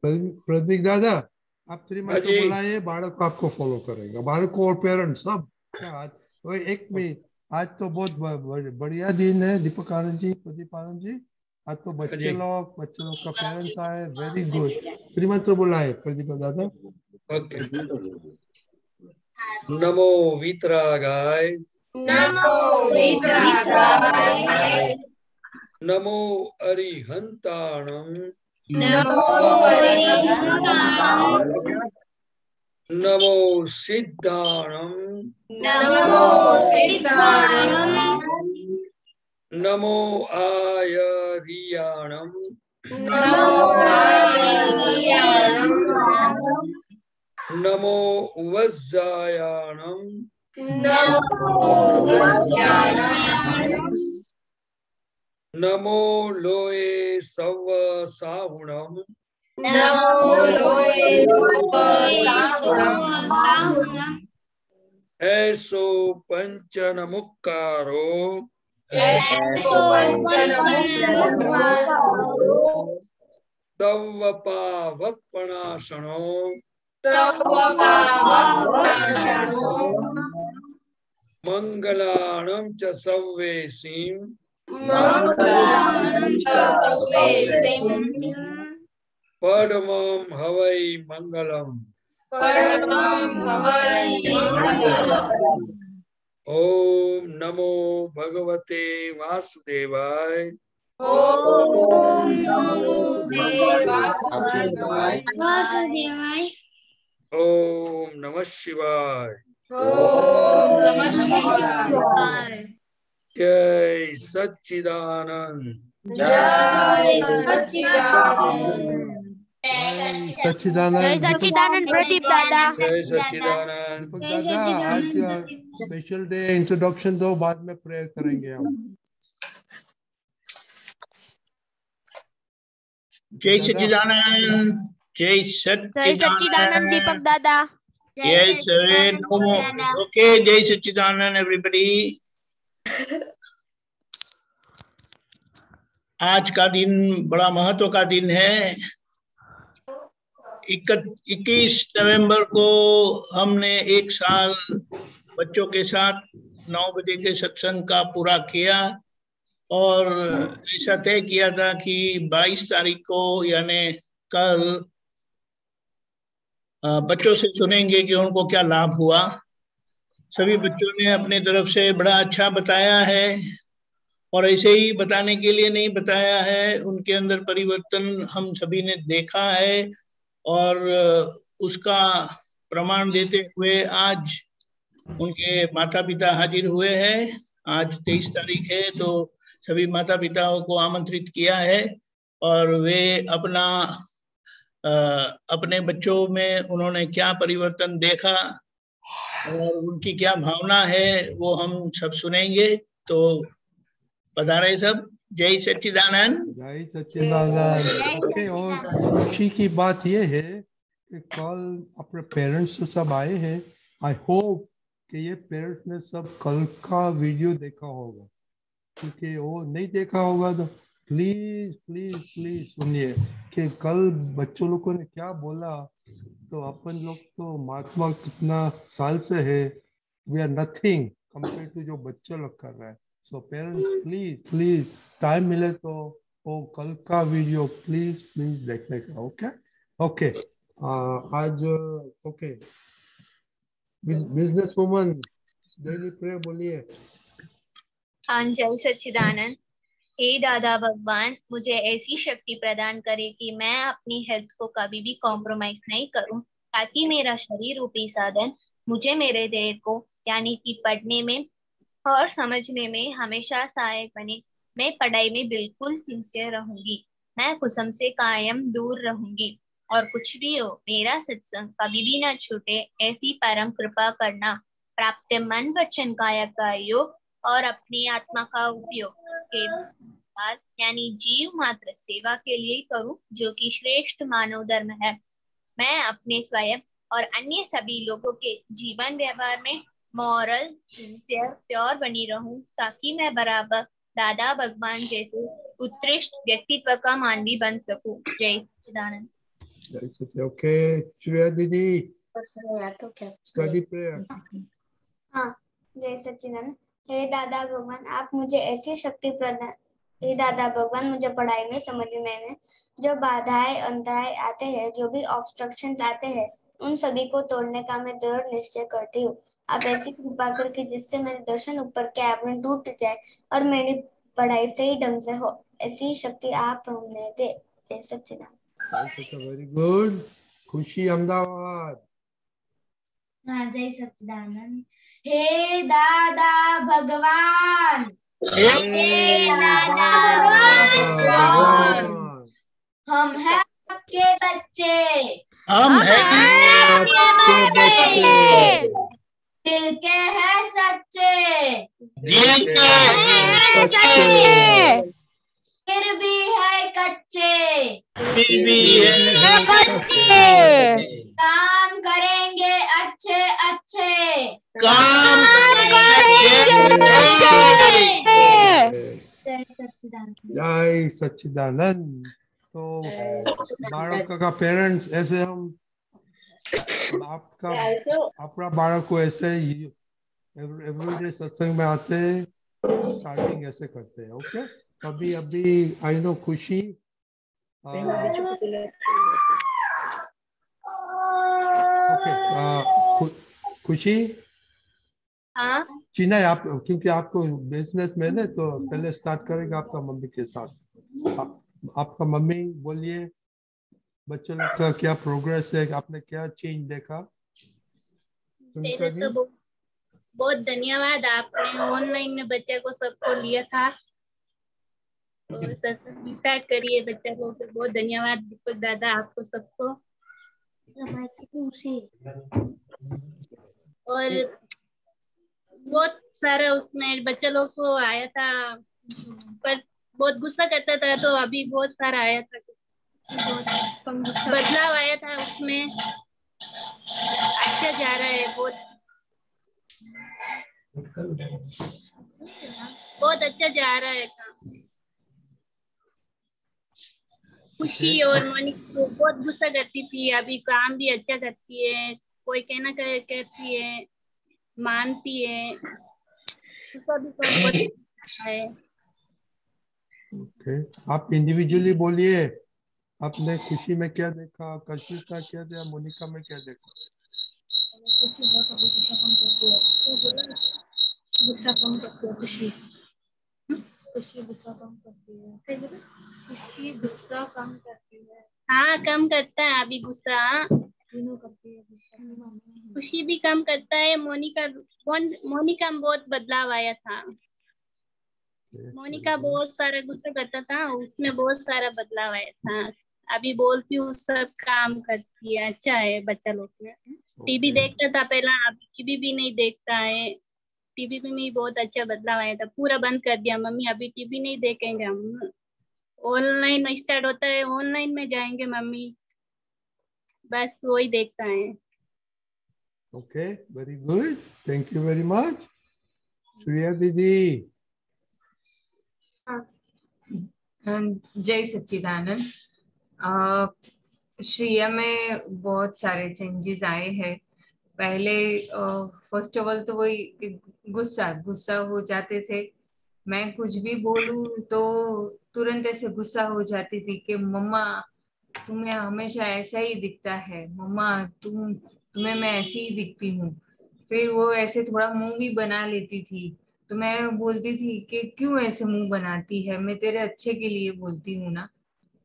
प्रतीक दादा, आप थ्री हाँ मंत्र जी। बुलाइए, बालक आपको फॉलो करेगा, बालक और पेरेंट्स सब। क्या आज तो एक मिनट, आज तो बहुत बढ़िया दिन है दीपक आनंद जी, प्रदीप आनंद जी। आज तो हाँ जी। बच्चे लोग का पेरेंट्स आए, वेरी गुड। थ्री मंत्र बुलाए प्रदीप दादा। ओके। नमो वीतरागाय। नमो विद्रागाय। नमो अरिहंताणं। नमो हरिहंताणं। नमो सिद्धाणं। नमो सिद्धाणं। नमो आयर्याणं। नमो आयर्याणं। नमो वज्रायाणं। नमो वज्रायाणं। नमो लोये सव साहुणं। नमो लोये साहुणं। ऐसो पंचनमुक्कारो। ऐसो पंचनमुक्कारो। तव पावपणाशनो। तव पावनाशनो। मंगलाणं च सव्वेसीं। मंगलां च सर्वेसिं। परमं हवै मंगलम्। परमं हवै मंगलम्। ओम नमो भगवते वासुदेवाय। ओम नमो वासुदेवाय। ओम नमः शिवाय। ओम नमः शिवाय। जय सच्चिदानंद। जय सच्चिदानंद। सच्चिदानंद सच्चिदानंद प्रदीप दादा। जय सच्चिदानंद। दीपक दादा, आज स्पेशल डे, इंट्रोडक्शन दो, बाद में प्रेयर करेंगे हम। जय सच्चिदानंद। जय सच्चिदानंद दीपक सच्चिदानंद। दादा। Yes, no more. Okay, जय सच्चिदानंद everybody. आज का दिन बड़ा महत्व का दिन है। 21 नवंबर को हमने एक साल बच्चों के साथ 9 बजे के सत्संग का पूरा किया और ऐसा तय किया था कि 22 तारीख को यानी कल बच्चों से सुनेंगे कि उनको क्या लाभ हुआ। सभी बच्चों ने अपने तरफ से बड़ा अच्छा बताया है और ऐसे ही बताने के लिए नहीं बताया है, उनके अंदर परिवर्तन हम सभी ने देखा है और उसका प्रमाण देते हुए आज उनके माता पिता हाजिर हुए हैं। आज 23 तारीख है तो सभी माता पिताओं को आमंत्रित किया है और वे अपने बच्चों में उन्होंने क्या परिवर्तन देखा और उनकी क्या भावना है वो हम सब सुनेंगे। तो पधारे सब। जय सच्चिदानंद। जय सच्चिदानंद। ओके, और खुशी की बात यह है कि कल अपने पेरेंट्स सब आए हैं। आई होप कि ये पेरेंट्स ने सब कल का वीडियो देखा होगा, क्योंकि वो नहीं देखा होगा तो प्लीज प्लीज प्लीज सुनिए कि कल बच्चों लोगों ने क्या बोला। तो अपन लोग तो महात्मा कितना साल से है, we are nothing compare to जो बच्चे लोग कर रहे हैं। So parents please please time मिले तो वो कल का वीडियो प्लीज प्लीज देखने का। Okay okay. आज okay, business woman daily prayer बोलिए। जय सच्चिदानंद। हे दादा भगवान, मुझे ऐसी शक्ति प्रदान करे कि मैं अपनी हेल्थ को कभी भी कॉम्प्रोमाइज नहीं करूं, ताकि मेरा शरीर रूपी साधन मुझे मेरे देह को यानी कि पढ़ने में और समझने में हमेशा सहायक बने। मैं पढ़ाई में बिल्कुल सिंसियर रहूंगी, मैं कुसम से कायम दूर रहूंगी और कुछ भी हो मेरा सत्संग कभी भी न छूटे, ऐसी परम कृपा करना। प्राप्त मन वचन काया का योग और अपनी आत्मा का उपयोग केवल यानी जीव मात्र सेवा के लिए करूं, जो कि श्रेष्ठ मानव धर्म है। मैं अपने स्वयं और अन्य सभी लोगों के जीवन व्यवहार में मॉरल, सिंसियर, प्योर बनी रहूं, ताकि मैं बराबर दादा भगवान जैसे उत्कृष्ट व्यक्तित्व का मानवी बन सकूं। जय सच्चिदानंद। ओके श्रेया दीदी स्टडी प्रेयर। हाँ, जय सच्चिदानंद। हे दादा भगवान, आप मुझे ऐसी शक्ति प्रदान, हे दादा भगवान, मुझे पढ़ाई में समझ में जो बाधाएं अंतराय आते हैं, जो भी ऑब्स्ट्रक्शन आते हैं, उन सभी को तोड़ने का मैं दृढ़ निश्चय करती हूँ। आप ऐसी कृपा करके जिससे मेरे दर्शन ऊपर के आवरण टूट जाए और मेरी पढ़ाई सही ढंग से हो, ऐसी शक्ति आप हमें दे। जय सच्चिदानंद। Very good. खुशी अहमदाबाद। हाँ, जय सच्चिदानंद। हे दादा भगवान, हे दादा भगवान, हम हैं आपके बच्चे, हम हैं आपके बच्चे, दिल के हैं सच्चे, दिल के सच्चे, फिर भी है कच्चे, फिर भी है काम करेंगे अच्छे अच्छे, काम जय सच्चिदानंद। जय सच्चिदानंद। तो बालक का पेरेंट्स ऐसे हम आपका अपना बालक को ऐसे ही एवरीडे सत्संग में आते हैं, स्टार्टिंग ऐसे करते हैं। ओके, अभी अभी आई नो खुशी खुशी हाँ, चीना आप, क्योंकि आपको बिजनेस मैन है तो पहले स्टार्ट करेगा आपका मम्मी के साथ। आपका मम्मी बोलिए बच्चों लोग का क्या प्रोग्रेस है, आपने क्या चेंज देखा? पहले तो बहुत धन्यवाद, आपने ऑनलाइन में बच्चे को सबको लिया था और स्टार्ट करिए बच्चा को। फिर बहुत धन्यवाद दीपक दादा आपको सबको। और बहुत सारा उसमें बच्चा लोग को आया था, पर बहुत गुस्सा करता था, तो अभी बहुत सारा आया था, बदलाव आया था उसमें, अच्छा जा रहा है, बहुत अच्छा जा रहा है काम। खुशी और मोनिका बहुत गुस्सा करती थी, अभी काम भी अच्छा करती है, कोई कहना कहती है मानती है, गुस्सा भी कम है। ओके, आप इंडिविजुअली बोलिए, आपने खुशी में क्या देखा, कशिश में क्या देखा, मोनिका में क्या देखा? गुस्सा कम करती है खुशी, खुशी गुस्सा कम करती है, खुशी गुस्सा कम करती है, हाँ कम करता है अभी गुस्सा, तीनों करती है गुस्सा, खुशी भी कम करता है। मोनिका में बहुत बदलाव आया था, मोनिका बहुत सारा गुस्सा करता था, उसमें बहुत सारा बदलाव आया था, अभी बोलती हूँ सब काम करती है, अच्छा है बच्चा लोग में। टीवी देखता था पहला, अभी टीवी भी नहीं देखता है, टीवी में भी बहुत अच्छा बदलाव आया था, पूरा बंद कर दिया, मम्मी अभी टीवी नहीं देखेंगे हम, ऑनलाइन में स्टार्ट होता है, ऑनलाइन में जाएंगे मम्मी, बस वही देखता है। Okay, very good, thank you very much. Shreya दीदी। जय सच्चिदानंद। श्रेया में बहुत सारे चेंजेस आए हैं। पहले फर्स्ट ऑफ ऑल तो वही गुस्सा हो जाते थे, मैं कुछ भी बोलूं तो तुरंत ऐसे गुस्सा हो जाती थी कि मम्मा तुम्हें हमेशा ऐसा ही दिखता है, मम्मा तुम्हें मैं ऐसी ही दिखती हूँ। फिर वो ऐसे थोड़ा मुंह भी बना लेती थी, तो मैं बोलती थी कि क्यों ऐसे मुंह बनाती है, मैं तेरे अच्छे के लिए बोलती हूँ ना।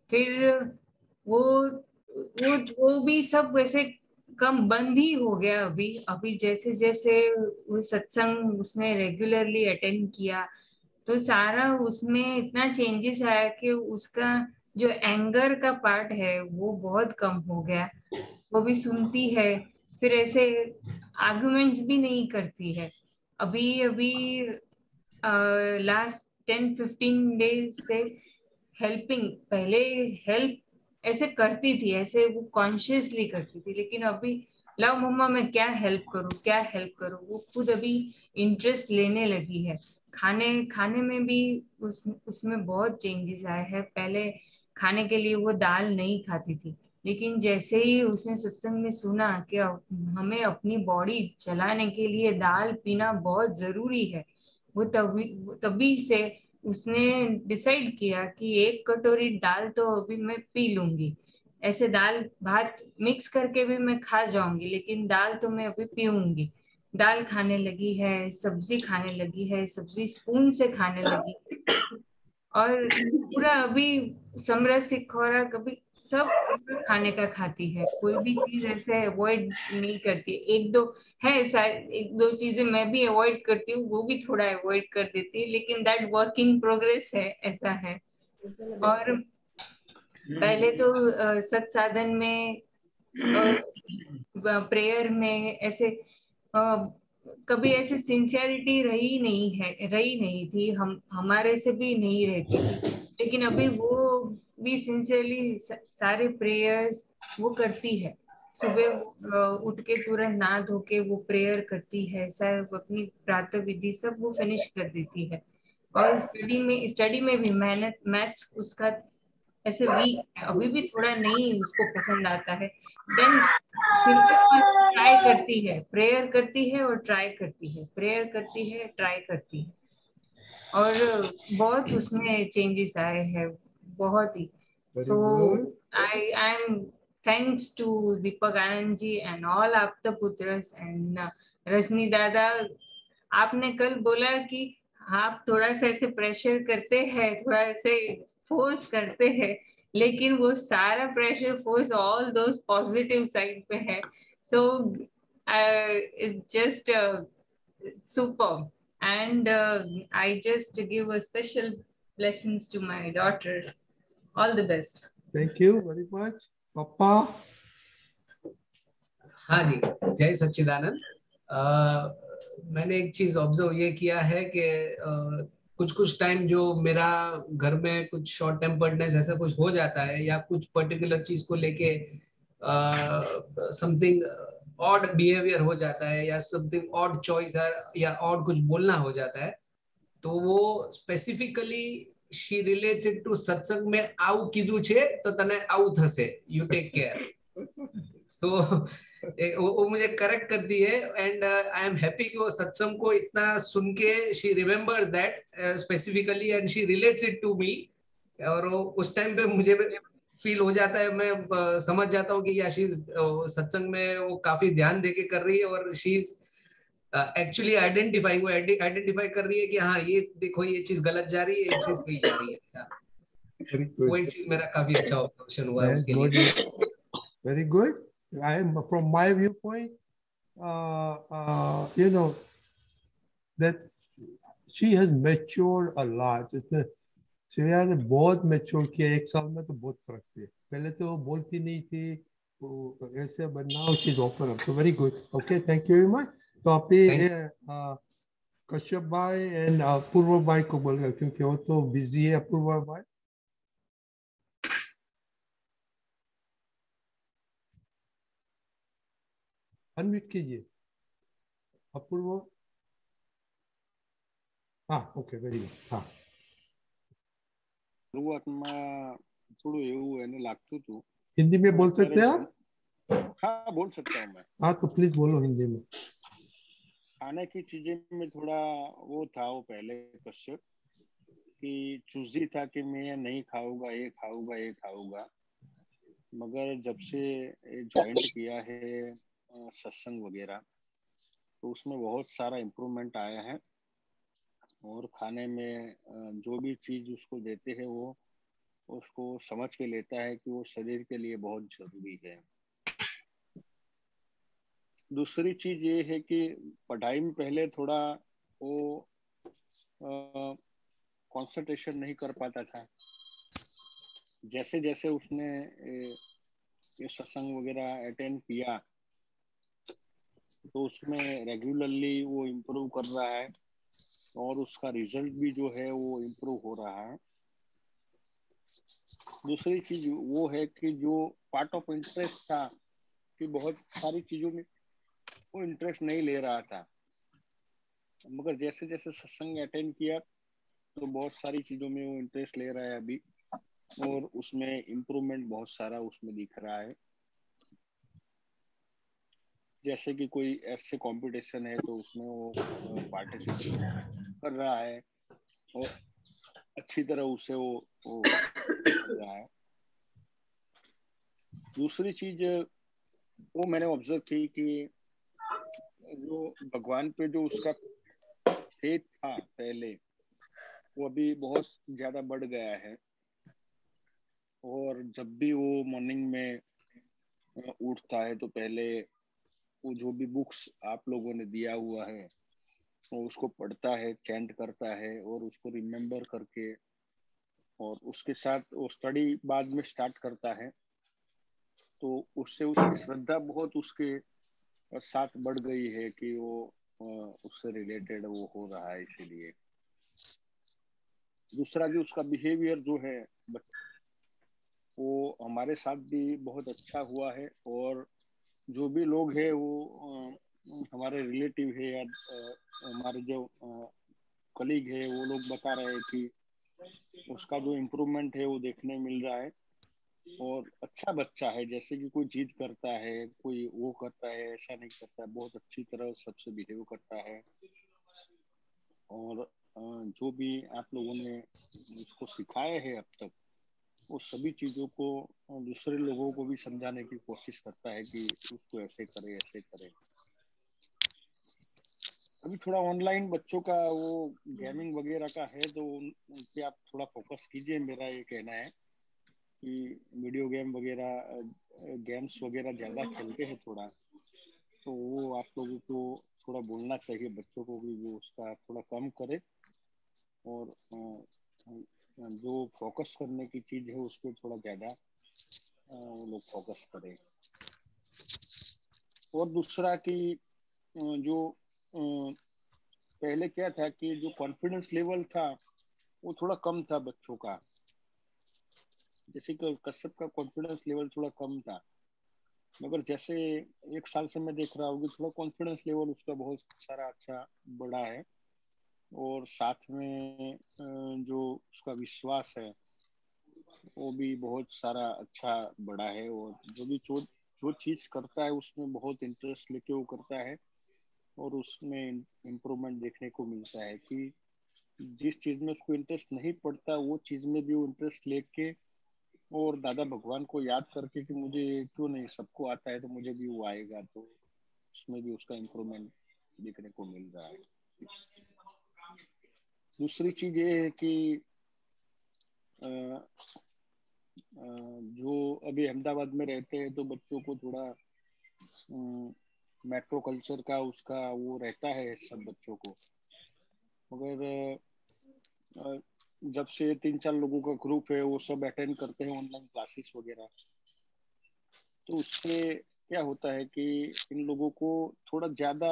फिर वो भी सब वैसे कम बंद ही हो गया। अभी जैसे जैसे वो सत्संग उसने रेगुलरली अटेंड किया तो सारा उसमें इतना चेंजेस आया कि उसका जो एंगर का पार्ट है वो बहुत कम हो गया, वो भी सुनती है, फिर ऐसे आर्गुमेंट्स भी नहीं करती है। अभी लास्ट 10-15 डेज से हेल्पिंग, पहले हेल्प ऐसे करती थी, ऐसे वो कॉन्शियसली करती थी, लेकिन अभी लाओ मम्मा मैं क्या हेल्प करूं, वो खुद अभी इंटरेस्ट लेने लगी है। खाने में भी उसमें बहुत चेंजेस आए हैं। पहले खाने के लिए वो दाल नहीं खाती थी, लेकिन जैसे ही उसने सत्संग में सुना कि हमें अपनी बॉडी चलाने के लिए दाल पीना बहुत जरूरी है, वो तभी से उसने डिसाइड किया कि 1 कटोरी दाल तो अभी मैं पी लूंगी। ऐसे दाल भात मिक्स करके भी मैं खा जाऊंगी, लेकिन दाल तो मैं अभी पीऊंगी। दाल खाने लगी है, सब्जी खाने लगी है, सब्जी स्पून से खाने लगी, और पूरा अभी समरसिक खुराक अभी सब पूरा खाने का खाती है, कोई भी चीज ऐसे अवॉइड नहीं करती। एक दो है शायद, 1-2 चीजें मैं भी अवॉइड करती हूँ, वो भी थोड़ा अवॉइड कर देती है, लेकिन दैट वर्किंग प्रोग्रेस है, ऐसा है। और पहले तो सत्साधन में प्रेयर में ऐसे कभी ऐसे सिंसियरिटी रही नहीं थी, हमारे से भी नहीं रहती थी, लेकिन अभी वो भी सिंसियरली सारे प्रेयर्स वो करती है। सुबह उठ के तुरंत नहा धो के वो प्रेयर करती है, सब अपनी प्रातः विधि सब वो फिनिश कर देती है। और स्टडी में भी मेहनत, मैथ्स उसका ऐसे वीक है, अभी भी थोड़ा नहीं उसको पसंद आता है, देन फिर वो ट्राई करती है, प्रेयर करती है और ट्राई करती है, प्रेयर करती है, ट्राई करती है, और बहुत उसमें चेंजेस आए हैं, बहुत ही। Very so good. I am thanks to Deepak Anand ji and all आपदा पुत्रस एंड रजनी दादा। आपने कल बोला कि आप थोड़ा सा ऐसे प्रेशर करते हैं, थोड़ा ऐसे फोर्स करते हैं, लेकिन वो सारा pressure force all those positive side पे है। So it's just super, and I just give a special blessings to my daughter. All the best. Thank you very much. Papa. हाँ जी, जय सच्चिदानंद। मैंने एक चीज ऑब्जर्व ये किया है कि कुछ कुछ टाइम जो मेरा घर में कुछ शॉर्ट टेम्पर्डनेस ऐसा कुछ हो जाता है, या कुछ पर्टिकुलर चीज को लेके समथिंग ऑड बिहेवियर हो जाता है, या समथिंग ऑड चॉइस है, या ऑड कुछ बोलना हो जाता है, तो वो specifically she relates it to satsang में आऊ कीधું છે તો તને આવું થશે, यू टेक केयर। तो वो मुझे करेक्ट करती है, एंड आई एम हैप्पी कि वो सत्संग को इतना सुन के she remembers that specifically and she relates it to me. और उस टाइम पे मुझे फील हो जाता है, मैं समझ जाता हूँ कि या शी सत्संग में वो काफी ध्यान देके कर रही है, और शी इज एक्चुअली आइडेंटिफाई कर रही है कि हाँ ये देखो ये चीज गलत जा रही है, ये चीज सही जा रही है। वो एक चीज मेरा काफी अच्छा ऑब्जर्वेशन हुआ है उसके लिए। Very good. From my viewpoint, you know, that she has matured a lot. Shreya ने बहुत मैच्योर किया, 1 साल में तो बहुत फर्क है। पहले तो बोलती नहीं थी, तो ऐसे now she is open up, so very good. Okay, thank you very much. तो आप कश्यप भाई एंड अपूर्व भाई को बोलेगा, क्योंकि वो तो बिजी है। अपूर्व भाई, अनम्यूट कीजिए अपूर्व। हाँ, ओके, वेरी गुड। हाँ, શરૂઆતમાં થોડું એવું એને લાગતું હતું। हिंदी में बोल सकते हैं आप? हाँ, बोल सकता हूँ मैं। हाँ, तो प्लीज बोलो हिंदी में। खाने की चीजें में थोड़ा वो था, वो पहले कश्यप कि चूजी था कि मैं ये नहीं खाऊंगा, ये खाऊंगा, ये खाऊंगा, मगर जब से ज्वाइंट किया है सत्संग वगैरह, तो उसमें बहुत सारा इम्प्रूवमेंट आया है। और खाने में जो भी चीज उसको देते हैं वो उसको समझ के लेता है कि वो शरीर के लिए बहुत जरूरी है। दूसरी चीज ये है कि पढ़ाई में पहले थोड़ा वो कंसंट्रेशन नहीं कर पाता था। जैसे जैसे उसने ये सत्संग वगैरह अटेंड किया, तो उसमें रेगुलरली वो इम्प्रूव कर रहा है, और उसका रिजल्ट भी जो है वो इम्प्रूव हो रहा है। दूसरी चीज वो है कि जो पार्ट ऑफ इंटरेस्ट था कि बहुत सारी चीजों में वो इंटरेस्ट नहीं ले रहा था, मगर जैसे जैसे सत्संग अटेंड किया तो बहुत सारी चीजों में वो इंटरेस्ट ले रहा है अभी। और उसमें इम्प्रूवमेंट बहुत सारा उसमें दिख रहा है। जैसे कि कोई ऐसे कंपटीशन है तो उसमें वो पार्टिसिपेट कर रहा है और अच्छी तरह उसे वो कर रहा है। दूसरी चीज वो मैंने ऑब्जर्व की कि जो भगवान पे जो उसका फेथ था पहले, वो अभी बहुत ज्यादा बढ़ गया है। और जब भी वो मॉर्निंग में उठता है तो पहले वो जो भी बुक्स आप लोगों ने दिया हुआ है वो उसको पढ़ता है, चैंट करता है और उसको रिमेम्बर करके और उसके साथ वो स्टडी बाद में स्टार्ट करता है। तो उससे उसकी श्रद्धा बहुत उसके साथ बढ़ गई है कि वो उससे रिलेटेड वो हो रहा है। इसीलिए दूसरा जो उसका बिहेवियर जो है वो हमारे साथ भी बहुत अच्छा हुआ है। और जो भी लोग हैं वो हमारे रिलेटिव है या हमारे जो कलीग है वो लोग बता रहे हैं कि उसका जो इम्प्रूवमेंट है वो देखने मिल रहा है। और अच्छा बच्चा है, जैसे कि कोई जिद करता है, कोई वो करता है, ऐसा नहीं करता है, बहुत अच्छी तरह सबसे बिहेव करता है। और जो भी आप लोगों ने उसको सिखाया है अब तक, वो सभी चीजों को दूसरे लोगों को भी समझाने की कोशिश करता है कि उसको ऐसे करे ऐसे करे। अभी थोड़ा ऑनलाइन बच्चों का वो गेमिंग वगैरह का है तो उन पे आप थोड़ा फोकस कीजिए, मेरा ये कहना है कि वीडियो गेम वगैरह गेम्स वगैरह ज्यादा खेलते हैं थोड़ा, तो वो आप लोगों को थोड़ा बोलना चाहिए बच्चों को भी वो उसका थोड़ा कम करे और जो फोकस करने की चीज है उस पर थोड़ा ज्यादा वो लोग फोकस करें। और दूसरा कि जो पहले क्या था कि जो कॉन्फिडेंस लेवल था वो थोड़ा कम था बच्चों का। जैसे कि कश्यप का कॉन्फिडेंस लेवल थोड़ा कम था, मगर जैसे 1 साल से मैं देख रहा हूँ कि थोड़ा कॉन्फिडेंस लेवल उसका बहुत सारा अच्छा बढ़ा है। और साथ में जो उसका विश्वास है वो भी बहुत सारा अच्छा बढ़ा है। और जो चीज करता है उसमें बहुत इंटरेस्ट लेके वो करता है और उसमें इम्प्रूवमेंट देखने को मिलता है कि जिस चीज में उसको इंटरेस्ट नहीं पड़ता वो चीज में भी वो इंटरेस्ट लेके और दादा भगवान को याद करके कि मुझे क्यों नहीं, सबको आता है तो मुझे भी वो आएगा, तो उसमें भी उसका इम्प्रूवमेंट देखने को मिल रहा है। दूसरी चीज ये है कि जो अभी अहमदाबाद में रहते हैं तो बच्चों को थोड़ा मेट्रो कल्चर का उसका वो रहता है सब बच्चों को। मगर जब से 3-4 लोगों का ग्रुप है वो सब अटेंड करते हैं ऑनलाइन क्लासेस वगैरह, तो उससे क्या होता है कि इन लोगों को थोड़ा ज्यादा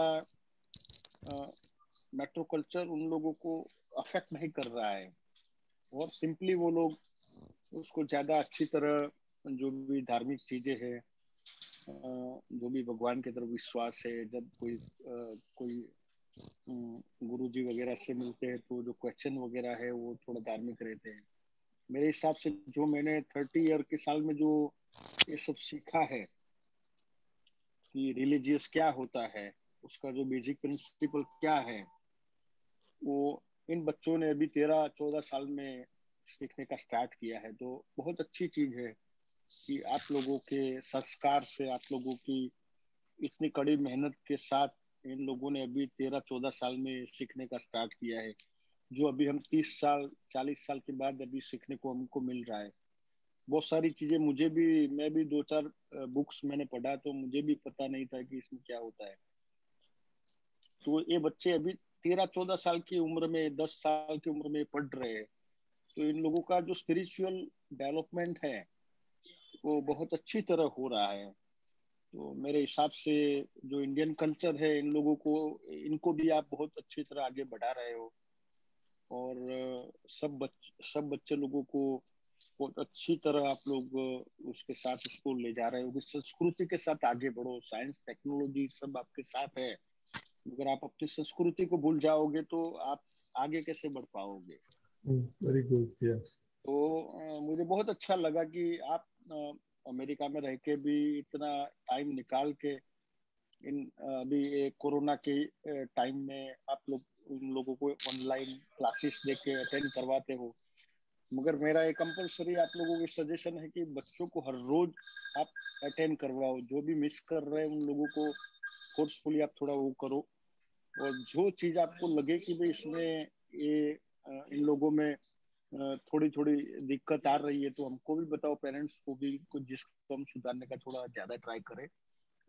मेट्रो कल्चर उन लोगों को अफेक्ट नहीं कर रहा है। और सिंपली वो लोग उसको ज्यादा अच्छी तरह जो भी धार्मिक चीजें हैं, जो भी भगवान की तरफ विश्वास है, जब कोई गुरु जी वगैरह से मिलते हैं तो जो क्वेश्चन वगैरह है वो थोड़ा धार्मिक रहते हैं। मेरे हिसाब से जो मैंने 30 ईयर के साल में जो ये सब सीखा है कि रिलीजियस क्या होता है, उसका जो बेसिक प्रिंसिपल क्या है, वो इन बच्चों ने अभी 13-14 साल में सीखने का स्टार्ट किया है। तो बहुत अच्छी चीज है कि आप लोगों के संस्कार से, आप लोगों की इतनी कड़ी मेहनत के साथ इन लोगों ने अभी 13-14 साल में सीखने का स्टार्ट किया है, जो अभी हम 30 साल 40 साल के बाद अभी सीखने को हमको मिल रहा है। बहुत सारी चीजें मैं भी 2-4 बुक्स मैंने पढ़ा तो मुझे भी पता नहीं था कि इसमें क्या होता है। तो ये बच्चे अभी 13-14 साल की उम्र में, 10 साल की उम्र में पढ़ रहे हैं, तो इन लोगों का जो स्पिरिचुअल डेवलपमेंट है वो बहुत अच्छी तरह हो रहा है। तो मेरे हिसाब से जो इंडियन कल्चर है इन लोगों को, इनको भी आप बहुत अच्छी तरह आगे बढ़ा रहे हो। और सब बच्चे लोगों को बहुत अच्छी तरह आप लोग उसके साथ उसको ले जा रहे हो कि संस्कृति के साथ आगे बढ़ो। साइंस टेक्नोलॉजी सब आपके साथ है, अगर आप अपनी संस्कृति को भूल जाओगे तो आप आगे कैसे बढ़ पाओगे। Very good, yes. तो मुझे बहुत अच्छा लगा कि आप अमेरिका में रह के भी इतना टाइम निकाल के इन अभी कोरोना के टाइम में आप लोग उन लोगों को ऑनलाइन क्लासेस दे के अटेंड करवाते हो। मगर मेरा एक कंपलसरी आप लोगों की सजेशन है कि बच्चों को हर रोज आप अटेंड करवाओ, जो भी मिस कर रहे हैं उन लोगों को फोर्सफुली आप थोड़ा वो करो, और जो चीज आपको लगे कि भाई इसमें ये इन लोगों में थोड़ी थोड़ी दिक्कत आ रही है तो हमको भी बताओ, पेरेंट्स को भी, कुछ जिसको हम सुधारने का थोड़ा ज्यादा ट्राई करें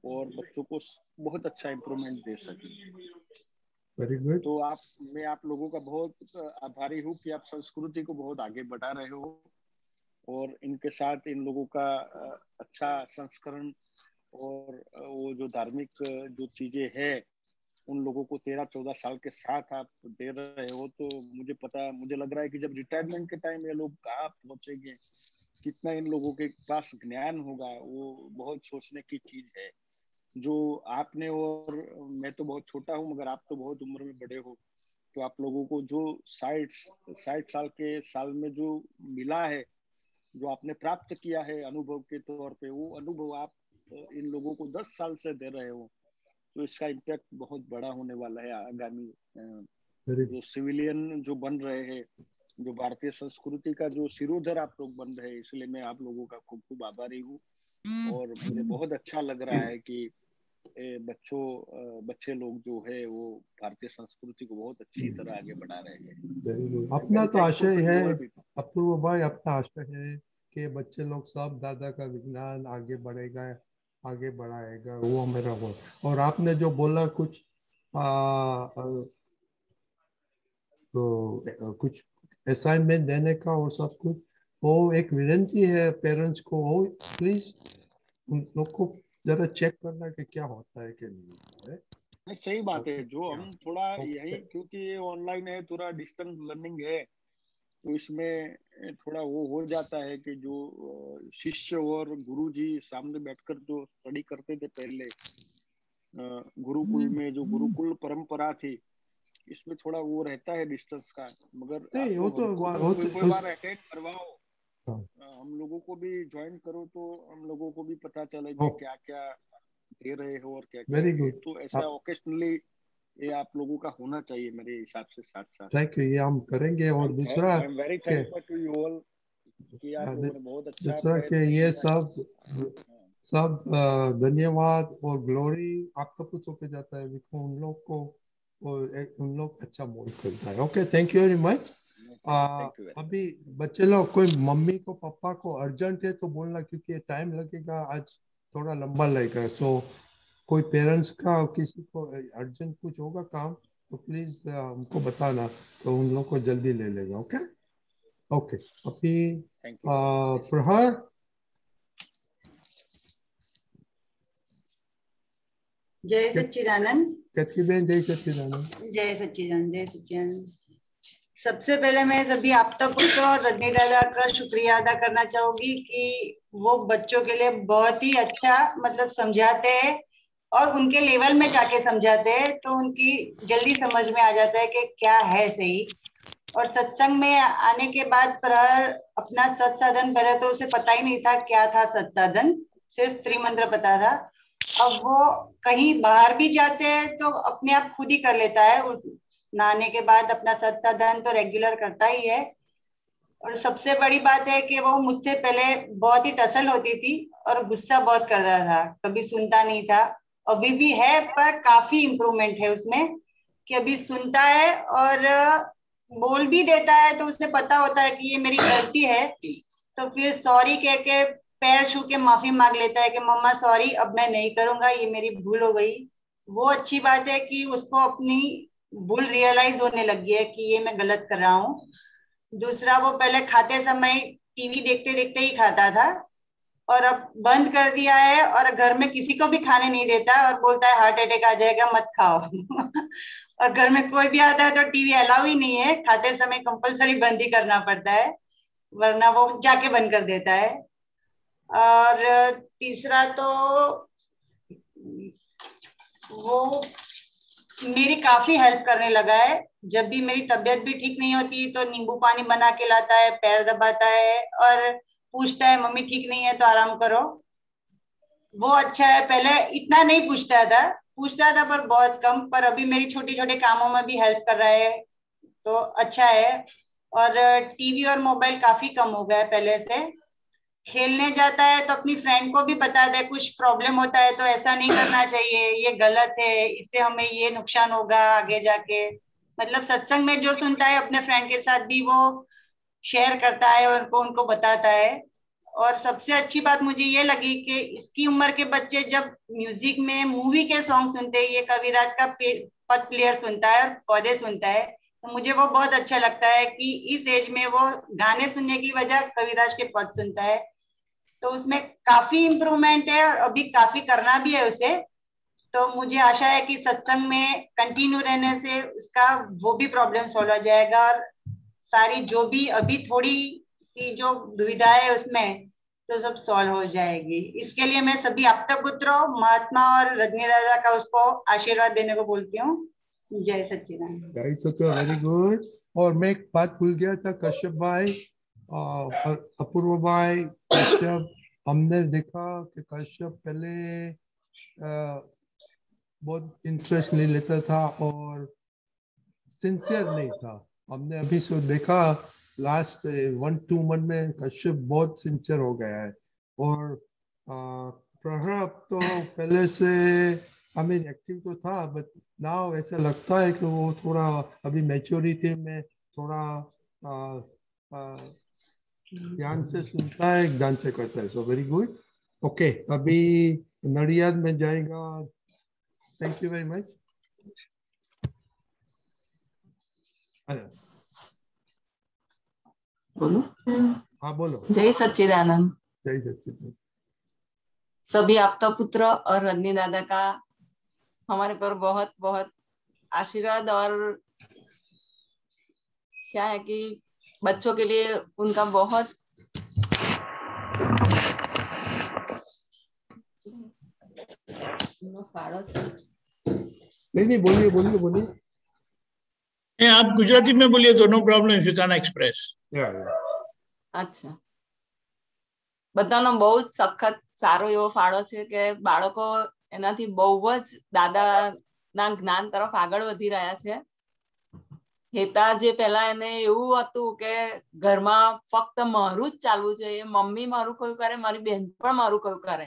और बच्चों को बहुत अच्छा इम्प्रूवमेंट दे सके। Very good. तो मैं आप लोगों का बहुत आभारी हूँ कि आप संस्कृति को बहुत आगे बढ़ा रहे हो और इनके साथ इन लोगों का अच्छा संस्करण और वो जो धार्मिक जो चीजें है उन लोगों को 13-14 साल के साथ आप दे रहे हो। तो मुझे लग रहा है कि जब रिटायरमेंट के टाइम ये लोग कहाँ पहुंचेंगे, कितना इन लोगों के पास ज्ञान होगा, वो बहुत सोचने की चीज है जो आपने, और मैं तो बहुत छोटा हूँ मगर आप तो बहुत उम्र में बड़े हो, तो आप लोगों को जो 60 साल में जो मिला है, जो आपने प्राप्त किया है अनुभव के तौर पे, वो अनुभव आप इन लोगों को 10 साल से दे रहे हो, तो इसका इम्पैक्ट बहुत बड़ा होने वाला है आगामी जो सिविलियन जो बन रहे हैं, जो भारतीय संस्कृति का जो सिरोधर आप लोग बन रहे हैं। इसलिए मैं आप लोगों का खूब खूब आभारी हूँ और मुझे बहुत अच्छा लग रहा है कि बच्चे लोग जो है वो भारतीय संस्कृति को बहुत अच्छी तरह आगे बढ़ा रहे हैं। अपना तो आशय है अपूर्व भाई, अपना आशय है कि बच्चे लोग सब दादा का विज्ञान आगे बढ़ाएगा, वो मेरा हो। और आपने जो बोला कुछ तो कुछ असाइनमेंट देने का और सब कुछ, वो एक विनती है पेरेंट्स को, वो प्लीज उन लोग को जरा चेक करना कि क्या होता है कि नहीं होता है। नहीं, सही बात है। जो हम थोड़ा यही, क्योंकि ये ऑनलाइन है, थोड़ा डिस्टेंस लर्निंग है, तो इसमें थोड़ा वो हो जाता है कि जो शिष्य और गुरुजी सामने बैठकर जो स्टडी करते थे पहले गुरुकुल में, जो गुरुकुल परंपरा थी, इसमें थोड़ा वो रहता है डिस्टेंस का। मगर नहीं, वो तो कोई बार अटेंड करवाओ, हम लोगों को भी ज्वाइन करो, तो हम लोगों को भी पता चले कि क्या क्या दे रहे हो और क्या क्या है। तो ऐसा ओकेशनली ये आप लोगों का होना चाहिए मेरे हिसाब से। साथ साथ थैंक यू, ये हम करेंगे। और दूसरा I am very thankful to you all कि आप लोगों ने बहुत अच्छा दूसरा के ये सब धन्यवाद और ग्लोरी आपका पुस्तकों पे जाता है, उन लोग को और उन लोग अच्छा मोल्ड करता है। Okay, thank you very much. अभी बच्चे लोग, कोई मम्मी को पापा को अर्जेंट है तो बोलना, क्योंकि टाइम लगेगा, आज थोड़ा लंबा लगेगा। सो कोई पेरेंट्स का किसी को अर्जेंट कुछ होगा काम तो प्लीज हमको बताना, तो उन लोग को जल्दी ले लेगा। Okay okay. अभी प्रहर। जय सच्चिदानंद। कैथी बहन, जय सच्चिदानंद। जय सच्चिदानंद, जय सच्चिदानंद। सबसे पहले मैं सभी आपदा पुत्र और रजनी दादा का शुक्रिया अदा करना चाहूंगी कि वो बच्चों के लिए बहुत ही अच्छा मतलब समझाते हैं और उनके लेवल में जाके समझाते हैं, तो उनकी जल्दी समझ में आ जाता है कि क्या है सही। और सत्संग में आने के बाद प्रहर अपना सत्साधन, पहले तो उसे पता ही नहीं था क्या था सत्साधन, सिर्फ त्रिमंत्र पता था। अब वो कहीं बाहर भी जाते हैं तो अपने आप खुद ही कर लेता है, नहाने के बाद अपना सत्साधन तो रेगुलर करता ही है। और सबसे बड़ी बात है कि वो मुझसे पहले बहुत ही टसल होती थी और गुस्सा बहुत करता था, कभी सुनता नहीं था। अभी भी है पर काफी इम्प्रूवमेंट है उसमें कि अभी सुनता है और बोल भी देता है, तो उसे पता होता है कि ये मेरी गलती है, तो फिर सॉरी कह के पैर छू के माफी मांग लेता है कि मम्मा सॉरी, अब मैं नहीं करूंगा, ये मेरी भूल हो गई। वो अच्छी बात है कि उसको अपनी भूल रियलाइज होने लगी है कि ये मैं गलत कर रहा हूँ। दूसरा, वो पहले खाते समय टीवी देखते देखते ही खाता था और अब बंद कर दिया है और घर में किसी को भी खाने नहीं देता और बोलता है हार्ट अटैक आ जाएगा, मत खाओ। और घर में कोई भी आता है तो टीवी अलाउ ही नहीं है, खाते समय कंपलसरी बंद ही करना पड़ता है, वरना वो जाके बंद कर देता है। और तीसरा तो वो मेरी काफी हेल्प करने लगा है जब भी मेरी तबीयत भी ठीक नहीं होती तो नींबू पानी बना के लाता है, पैर दबाता है और पूछता है मम्मी ठीक नहीं है तो आराम करो। वो अच्छा है, पहले इतना नहीं पूछता था पर बहुत कम, पर अभी मेरी छोटे छोटे कामों में भी हेल्प कर रहा है तो अच्छा है। और टीवी और मोबाइल काफी कम हो गया है पहले से। खेलने जाता है तो अपनी फ्रेंड को भी बताता है कुछ प्रॉब्लम होता है तो ऐसा नहीं करना चाहिए, ये गलत है, इससे हमें ये नुकसान होगा आगे जाके। मतलब सत्संग में जो सुनता है अपने फ्रेंड के साथ भी वो शेयर करता है और उनको बताता है। और सबसे अच्छी बात मुझे ये लगी कि इसकी उम्र के बच्चे जब म्यूजिक में मूवी के सॉन्ग सुनते हैं, ये कविराज का पद प्लेयर सुनता है और पौधे सुनता है, तो मुझे वो बहुत अच्छा लगता है कि इस एज में वो गाने सुनने की वजह कविराज के पद सुनता है। तो उसमें काफी इम्प्रूवमेंट है और अभी काफी करना भी है उसे। तो मुझे आशा है कि सत्संग में कंटिन्यू रहने से उसका वो भी प्रॉब्लम सॉल्व हो जाएगा और सारी जो भी अभी थोड़ी सी जो दुविधा है उसमें तो सब सॉल्व हो जाएगी। इसके लिए मैं सभी आपता पुत्रों, महात्मा और रजनी दादा का उसको आशीर्वाद देने को बोलती हूँ। जय सच्चिदानंद। जय सच्चिदानंद, वेरी गुड। और मैं एक बात भूल गया था, कश्यप भाई, अपूर्व भाई, कश्यप, हमने देखा कि कश्यप पहले बहुत इंटरेस्ट नहीं लेता था और सिंसियर नहीं था। हमने अभी से देखा लास्ट 1-2 मंथ में कश्यप बहुत सिंसियर हो गया है। और प्रहर तो पहले से एक्टिव तो था, बट नाउ ऐसा लगता है कि वो थोड़ा अभी मैच्योरिटी में थोड़ा ध्यान से सुनता है, ध्यान से करता है। So very good. ओके, अभी नडियाद में जाएगा। Thank you very much. बोलो। हाँ बोलो। जय सच्चिदानंद। जय सच्चिदानंद। सभी आपका पुत्र और रजनी दादा का हमारे पर बहुत बहुत आशीर्वाद। और क्या है कि बच्चों के लिए उनका बहुत नहीं, बोलिए बोलिए बोलिए। आप गुजराती में बोलिए तो no problem if you can express. અચ્છા, બધાનો બહુ જ સખત સારો એવો ફાળો છે કે બાળકો એનાથી બહુ જ દાદાના જ્ઞાન તરફ આગળ વધી રહ્યા છે. હેતા જે પહેલા એને એવું હતું કે ઘરમાં ફક્ત મારું જ ચાલવું જોઈએ, મમ્મી મારું કયું કરે, મારી બેન પણ મારું કયું કરે,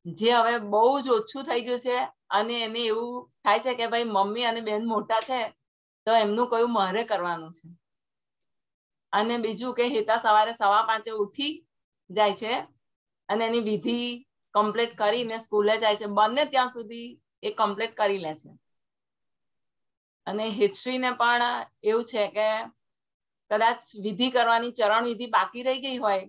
જે હવે બહુ જ ઓછું થઈ ગયું છે. અને એને એવું થાય છે કે ભાઈ મમ્મી અને બેન મોટા છે તો એમનું કયું મારે કરવાનું છે. અને બીજું કે હેતા સવારે 5:15 ઉઠી જાય છે અને એની વિધિ કમ્પ્લીટ કરીને સ્કૂલે જાય છે. બંને ત્યાં સુધી એ કમ્પ્લીટ કરી લે છે. અને હિતશ્રીને પણ એવું છે કે કદાચ વિધિ કરવાની ચરણ વિધિ બાકી રહી ગઈ હોય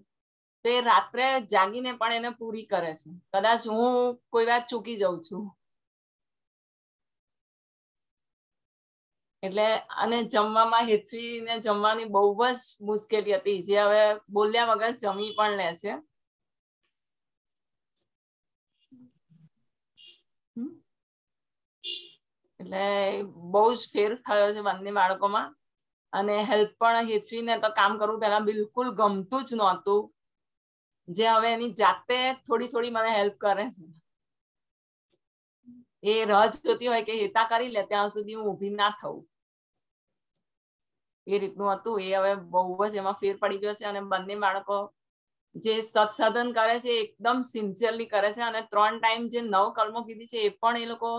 તો એ રાત્રે જાગીને પણ એને પૂરી કરે છે. કદાચ હું કોઈ વાર ચૂકી જાઉં છું એટલે. અને જમવામાં હિતશ્રીને જમવાની બહુ જ મુશ્કેલી હતી, જે હવે બોલ્યા વગર જમી પણ લે છે. એટલે બહુ જ ફેર થયો છે બંને બાળકોમાં. અને હેલ્પ પણ હિતશ્રીને તો કામ કરવું પહેલા બિલકુલ ગમતું જ નહોતું, જે હવે એની જાતે થોડી થોડી મને હેલ્પ કરે છે. એ રાહ જોતી હોય કે હેતા કરી લે ત્યાં સુધી હું ઊભી ના થઉં, એ રીતનું હતું. એ હવે બહુ જ એમાં ફેર પડી ગયો છે. અને બંને બાળકો જે સત્સાધન કરે છે એકદમ સિન્સિયરલી કરે છે. અને 3 ટાઈમ જે 9 કલમો કીધી છે એ પણ એ લોકો,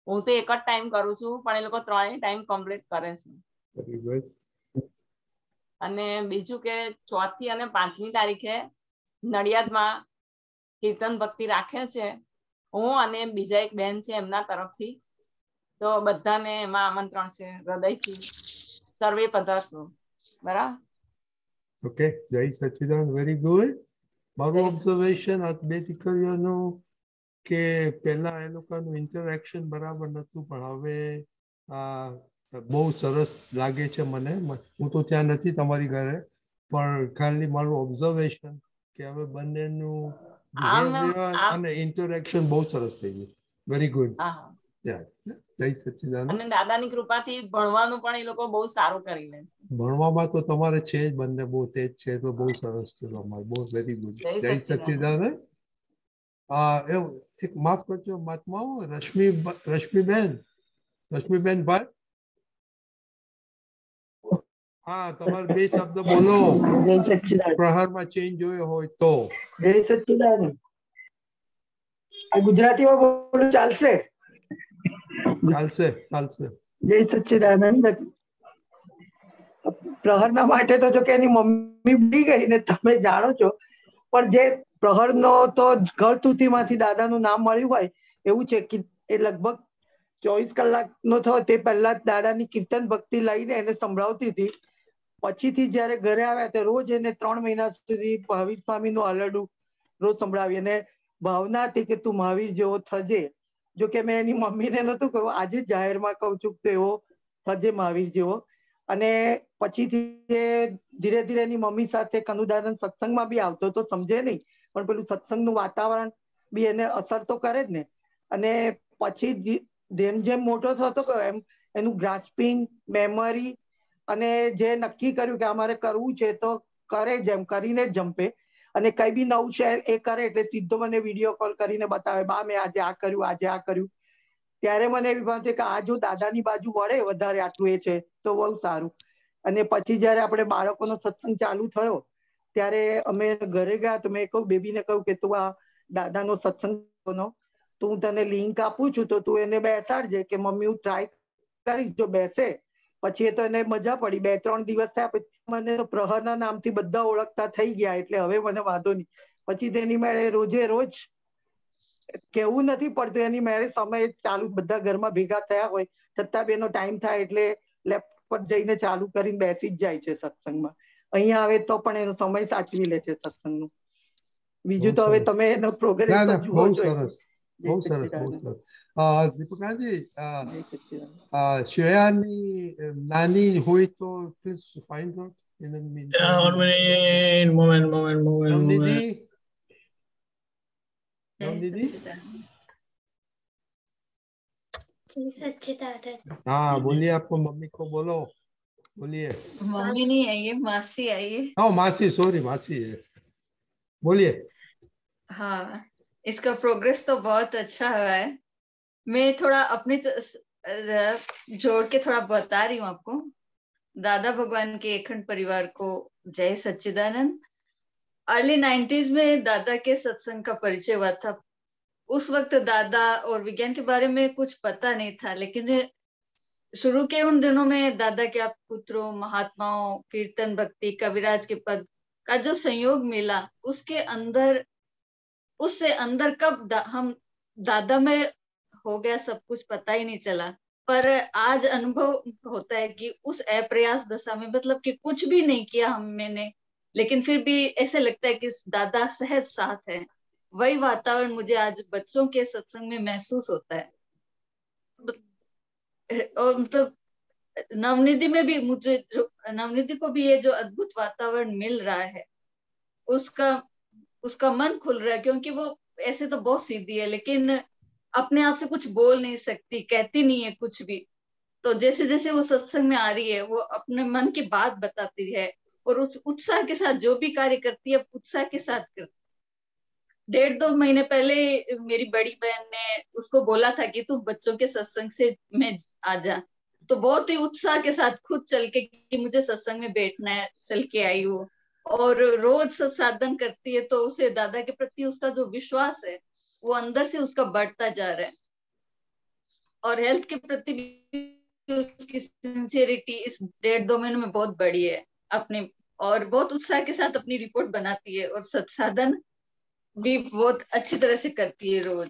હું તો એક જ ટાઈમ કરું છું પણ એ લોકો 3 ટાઈમ કમ્પ્લીટ કરે છે. અને બીજું કે 4મી અને 5મી તારીખે નડિયાદમાં કીર્તન ભક્તિ રાખે છે હું અને બીજા એક બેન છે એમના તરફથી. તો બધાને એમાં આમંત્રણ છે હૃદયથી. સર્વે પધારશો. બરાબર? ઓકે, જય સચ્ચિદાનંદ, વેરી ગુડ. મારું ઓબ્ઝર્વેશન આ બે દીકરીઓનું કે પહેલા એ લોકોનું ઇન્ટરેક્શન બરાબર નહોતું, પણ હવે બહુ સરસ લાગે છે મને. હું તો ત્યાં નથી તમારી ઘરે, પણ ખાલી મારું ઓબ્ઝર્વેશન કે હવે બંનેનું બિહેવિયર અને ઇન્ટરેક્શન બહુ સરસ થઈ ગયું. Very good. જય સચ્ચિદાનંદ. અને દાદાની કૃપાથી ભણવાનું પણ એ લોકો બહુ સારું કરી લે છે. ભણવામાં તો તમારે છે જ, બંને બહુ તેજ છે, તો બહુ સરસ છે તમારે, બહુ વેરી ગુડ. જય સચ્ચિદાનંદ. એક માફ કરજો મહાત્માઓ, રશ્મિબેન ભાઈ, હા તમારે બે શબ્દ બોલો. જય સચ્ચિદાનંદ. પ્રહારમાં ચેન્જ જોયો હોય તો. જય સચ્ચિદાનંદ. આ ગુજરાતીમાં બોલું ચાલશે? ચાલશે ચાલશે. જય સચ્ચિદાનંદ. પ્રહરના માટે તો જો કે એની મમ્મી ભૂલી ગઈ ને તમે જાણો છો, પણ જે પ્રહરનો તો ઘર તુથીમાંથી દાદાનું નામ મળ્યું હોય એવું છે કે એ લગભગ 24 કલાકનો થયો તે પહેલા જ દાદાની કીર્તન ભક્તિ લઈને એને સંભળાવતી હતી. પછીથી જયારે ઘરે આવ્યા તો રોજ એને 3 મહિના સુધી મહાવીર સ્વામીનું આલરડું રોજ સંભળાવી, અને ભાવના હતી કે તું મહાવીર જેવો થજે. જો કે મેં એની મમ્મીને નહોતું કહ્યું, આજે જાહેરમાં કહું છું કે એવો થજે મહાવીર જેવો. અને પછીથી ધીરે ધીરે એની મમ્મી સાથે કનુદાનંદ સત્સંગમાં બી આવતો તો, સમજે નહીં પણ પેલું સત્સંગનું વાતાવરણ બી એને અસર તો કરે જ ને. અને પછી જેમ જેમ મોટો થતો ગયો એમ એનું ગ્રાસ્પિંગ, મેમરી, અને જે નક્કી કર્યું કે અમારે કરવું છે તો કરે, જેમ કરીને જ જંપે. અને કઈ બી નવું શેર એ કરે એટલે સીધો મને વિડીયો કોલ કરીને બતાવે, બા મેં આજે આ કર્યું, આજે આ કર્યું. ત્યારે મને એવી વાત છે કે આ જો દાદાની બાજુ વળે વધારે આટલું એ છે તો બહુ સારું. અને પછી જયારે આપણે બાળકોનો સત્સંગ ચાલુ થયો ત્યારે અમે ઘરે ગયા તો મેં કહું બેબીને કહ્યું કે તું આ દાદાનો સત્સંગનો તો હું તને લિંક આપું છું તો તું એને બેસાડજે. કે મમ્મી હું ટ્રાય કરીશ, જો બેસે. પછી એ તો એને મજા પડી. 2-3 દિવસ થયા પછી મને તો પ્રહરના નામથી બધા ઓળખતા થઈ ગયા, એટલે હવે મને વાંધો નહીં. પછી તેની મેળે રોજે રોજ કેવું નથી પડતું, એની મેળે સમય ચાલુ, બધા ઘરમાં ભેગા થયા હોય છતાં બી એનો ટાઈમ થાય એટલે લેપટોપ પર જઈને ચાલુ કરીને બેસી જ જાય છે સત્સંગમાં. અહીંયા આવે તો પણ એનો સમય સાચવી લે છે સત્સંગનો. બીજું તો હવે તમે એનો પ્રોગ્રેસ તો જુઓ બહુ છો. સરસ, બહુ સરસ, બહુ સરસ. દીપકાજી, શ્રેયાની નાની હોય તો please find out in the meantime. moment. Navnidhi, हाँ बोलिए, आपको मम्मी को बोलो, बोलिए। मम्मी नहीं आई है, मासी आई है। हाँ मासी, सॉरी मासी है, बोलिए। हाँ, इसका प्रोग्रेस तो बहुत अच्छा हुआ है। मैं थोड़ा अपनी जोड़ के थोड़ा बता रही हूँ आपको। दादा भगवान के अखंड परिवार को जय सच्चिदानंद। अर्ली 90s में दादा के सत्संग का परिचय हुआ था। उस वक्त दादा और विज्ञान के बारे में कुछ पता नहीं था, लेकिन शुरू के उन दिनों में दादा के आप पुत्रों, महात्माओं, कीर्तन भक्ति, कविराज के पद का जो संयोग मिला, उसके अंदर, उससे अंदर कब हम दादा में हो गया सब कुछ पता ही नहीं चला। पर आज अनुभव होता है कि उस अप्रयास दशा में, मतलब कि कुछ भी नहीं किया मैंने, लेकिन फिर भी ऐसे लगता है कि दादा सहज साथ है। वही वातावरण मुझे आज बच्चों के सत्संग में महसूस होता है। और मतलब नवनिधि में भी मुझे, नवनिधि को भी ये जो अद्भुत वातावरण मिल रहा है, उसका मन खुल रहा है, क्योंकि वो ऐसे तो बहुत सीधी है लेकिन अपने आप से कुछ बोल नहीं सकती, कहती नहीं है कुछ भी। तो जैसे जैसे वो सत्संग में आ रही है, वो अपने मन की बात बताती है और उस उत्साह के साथ जो भी कार्य करती है, उत्साह के साथ करती है। 1.5-2 महीने पहले मेरी बड़ी बहन ने उसको बोला था कि तू बच्चों के सत्संग से में आ जा, तो बहुत ही उत्साह के साथ खुद चल के कि मुझे सत्संग में बैठना है, चल के आई वो। और रोज साधन करती है, तो उसे दादा के प्रति उसका जो विश्वास है वो अंदर से उसका बढ़ता जा रहा है। और हेल्थ के प्रति भी उसकी सिंसियरिटी इस 1.5-2 महीने में बहुत बढ़ी है अपने, और बहुत उत्साह के साथ अपनी रिपोर्ट बनाती है और सत्साधन भी बहुत अच्छी तरह से करती है रोज।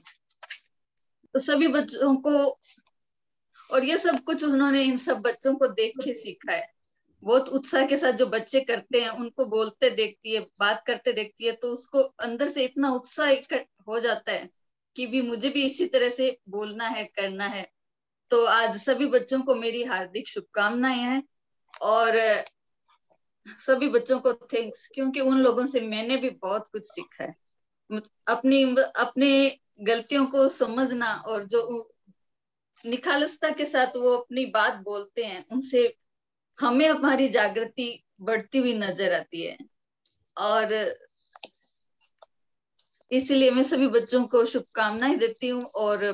तो सभी बच्चों को, और ये सब कुछ उन्होंने इन सब बच्चों को देख के सीखा है। बहुत उत्साह के साथ जो बच्चे करते हैं, उनको बोलते देखती है, बात करते देखती है, तो उसको अंदर से इतना उत्साह हो जाता है कि भी मुझे भी इसी तरह से बोलना है, करना है। तो आज सभी बच्चों को मेरी हार्दिक शुभकामनाएं हैं और सभी बच्चों को थैंक्स, क्योंकि उन लोगों से मैंने भी बहुत कुछ सीखा है। अपनी गलतियों को समझना और जो निखालसता के साथ वो अपनी बात बोलते हैं, उनसे हमें हमारी जागृति बढ़ती हुई नजर आती है। और इसलिए मैं सभी बच्चों को शुभकामनाएं देती हूँ और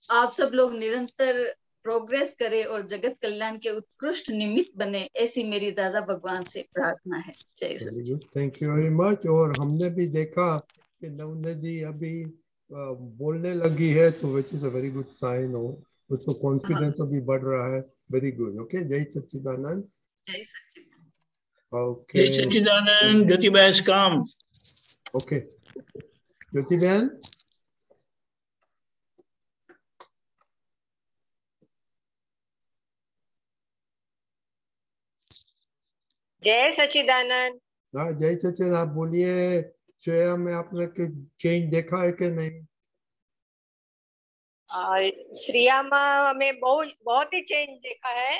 आप सब लोग निरंतर प्रोग्रेस करें और जगत कल्याण के उत्कृष्ट निमित्त बने, ऐसी मेरी दादा भगवान से प्रार्थना है। जय Sachchidanand. Thank you very much. और हमने भी देखा कि नवनदी अभी बोलने लगी है, तो which is a very good sign हो, उसको कॉन्फिडेंस अभी बढ़ रहा है। Very good. ओके, जय सच्चिदानंद। जय सच्चिदानंद। ओके, जय सच्चिदानंद। ज्योतिबा काम। ओके, ज्योति बहन। जय सच्चिदानंद। हाँ, जय सच्चिदानंद। आप बोलिए, श्रेया में आपने चेंज देखा है कि नहीं? श्रेया में बहुत ही चेंज देखा है।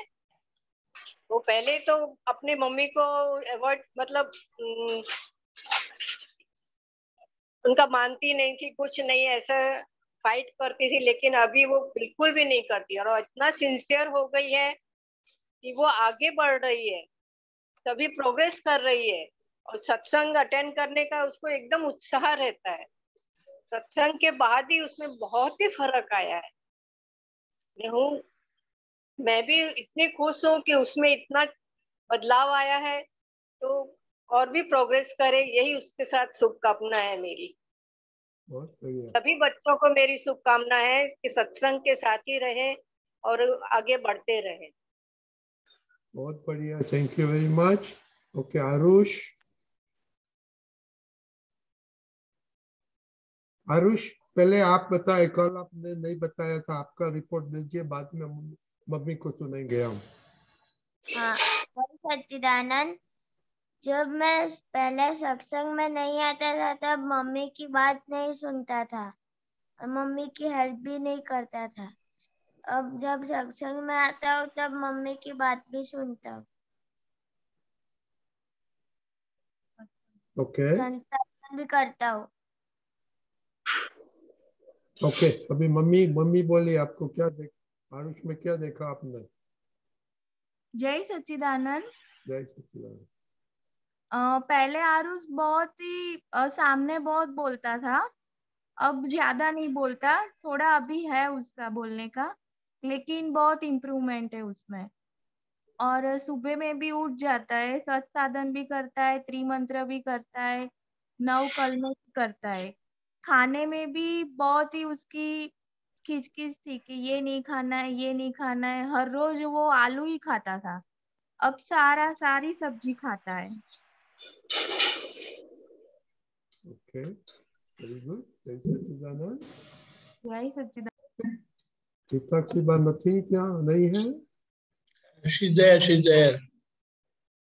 वो पहले तो अपनी मम्मी को अवॉइड, मतलब उनका मानती नहीं थी, कुछ नहीं, ऐसा फाइट करती थी, लेकिन अभी वो बिल्कुल भी नहीं करती और इतना सिंसियर हो गई है कि वो आगे बढ़ रही है, तभी प्रोग्रेस कर रही है। और सत्संग अटेंड करने का उसको एकदम उत्साह रहता है। सत्संग के बाद ही उसमें बहुत ही फर्क आया है। मैं भी इतनी खुश हूँ कि उसमें इतना बदलाव आया है, तो और भी प्रोग्रेस करे, यही उसके साथ शुभकामना है मेरी। सभी बच्चों को मेरी शुभकामना है कि सत्संग के साथ ही रहे और आगे बढ़ते रहे। बहुत बढ़िया, thank you very much. Okay, Aarush. Aarush, पहले आप बताए, कल आपने नहीं बताया था, आपका रिपोर्ट दीजिए, बाद में मम्मी को सुनेंगे हम। हाँ, सच्चिदानंद। जब मैं पहले सत्संग में नहीं आता था तब मम्मी की बात नहीं सुनता था और मम्मी की हेल्प भी नहीं करता था। अब जब सत्संग में आता हूँ तब मम्मी की बात भी सुनता हूँ। ओके, संतन भी करता हूँ। ओके, अभी मम्मी बोली, आपको क्या आरुष में क्या देखा आपने? जय सच्चिदानंद। जय सच्चिदानंद। पहले आरुष बहुत ही सामने बहुत बोलता था, अब ज्यादा नहीं बोलता, थोड़ा अभी है उसका बोलने का, लेकिन बहुत इम्प्रूवमेंट है उसमें। और सुबह में भी उठ जाता है, सत साधन भी करता है, त्रिमंत्र भी करता है, 9 कलमे भी करता है। खाने में भी बहुत ही उसकी खिचखिच थी कि ये नहीं खाना है, ये नहीं खाना है। हर रोज वो आलू ही खाता था, अब सारी सब्जी खाता है। Okay, very good. जय सच्चिदानंद। जय सच्चिदानंद। हिताक्षी बा नहीं, क्या नहीं है? She's there.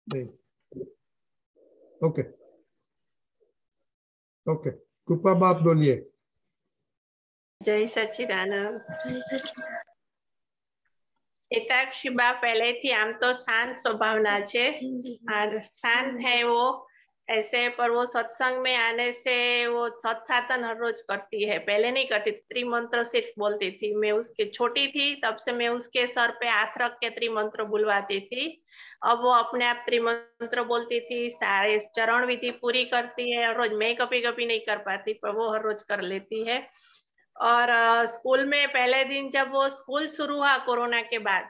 नहीं। ओके, ओके, कृपा बाप बोलिए। जय सच्चिदानंद। हिताक्षी बा પહેલેથી આમ તો શાંત સ્વભાવના છે और शांत है वो ऐसे, पर वो सत्संग में आने से वो सत्साधन हर रोज करती है। पहले नहीं करती, त्रिमंत्र सिर्फ बोलती थी। मैं उसके छोटी थी तब से मैं उसके सर पे हाथ रख के त्रिमंत्र बुलवाती थी। अब वो अपने आप त्रिमंत्र बोलती थी, सारे चरण विधि पूरी करती है हर रोज। मैं कभी कभी नहीं कर पाती, पर वो हर रोज कर लेती है। और स्कूल में पहले दिन जब वो स्कूल शुरू हुआ कोरोना के बाद,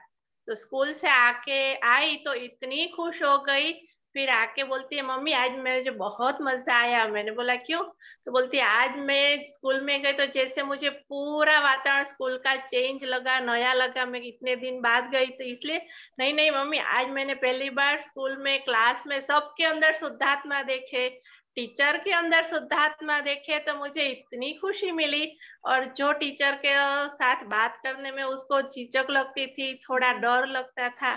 तो स्कूल से आके आई तो इतनी खुश हो गई। फिर आके बोलती है, मम्मी आज मुझे बहुत मजा आया। मैंने बोला क्यों? तो बोलती है, आज मैं स्कूल में गई तो जैसे मुझे पूरा वातावरण स्कूल का चेंज लगा, नया लगा। मैं इतने दिन बाद गई तो इसलिए। नहीं मम्मी, आज मैंने पहली बार स्कूल में क्लास में सबके अंदर शुद्धात्मा देखे, टीचर के अंदर शुद्धात्मा देखे, तो मुझे इतनी खुशी मिली। और जो टीचर के साथ बात करने में उसको झिझक लगती थी, थोड़ा डर लगता था,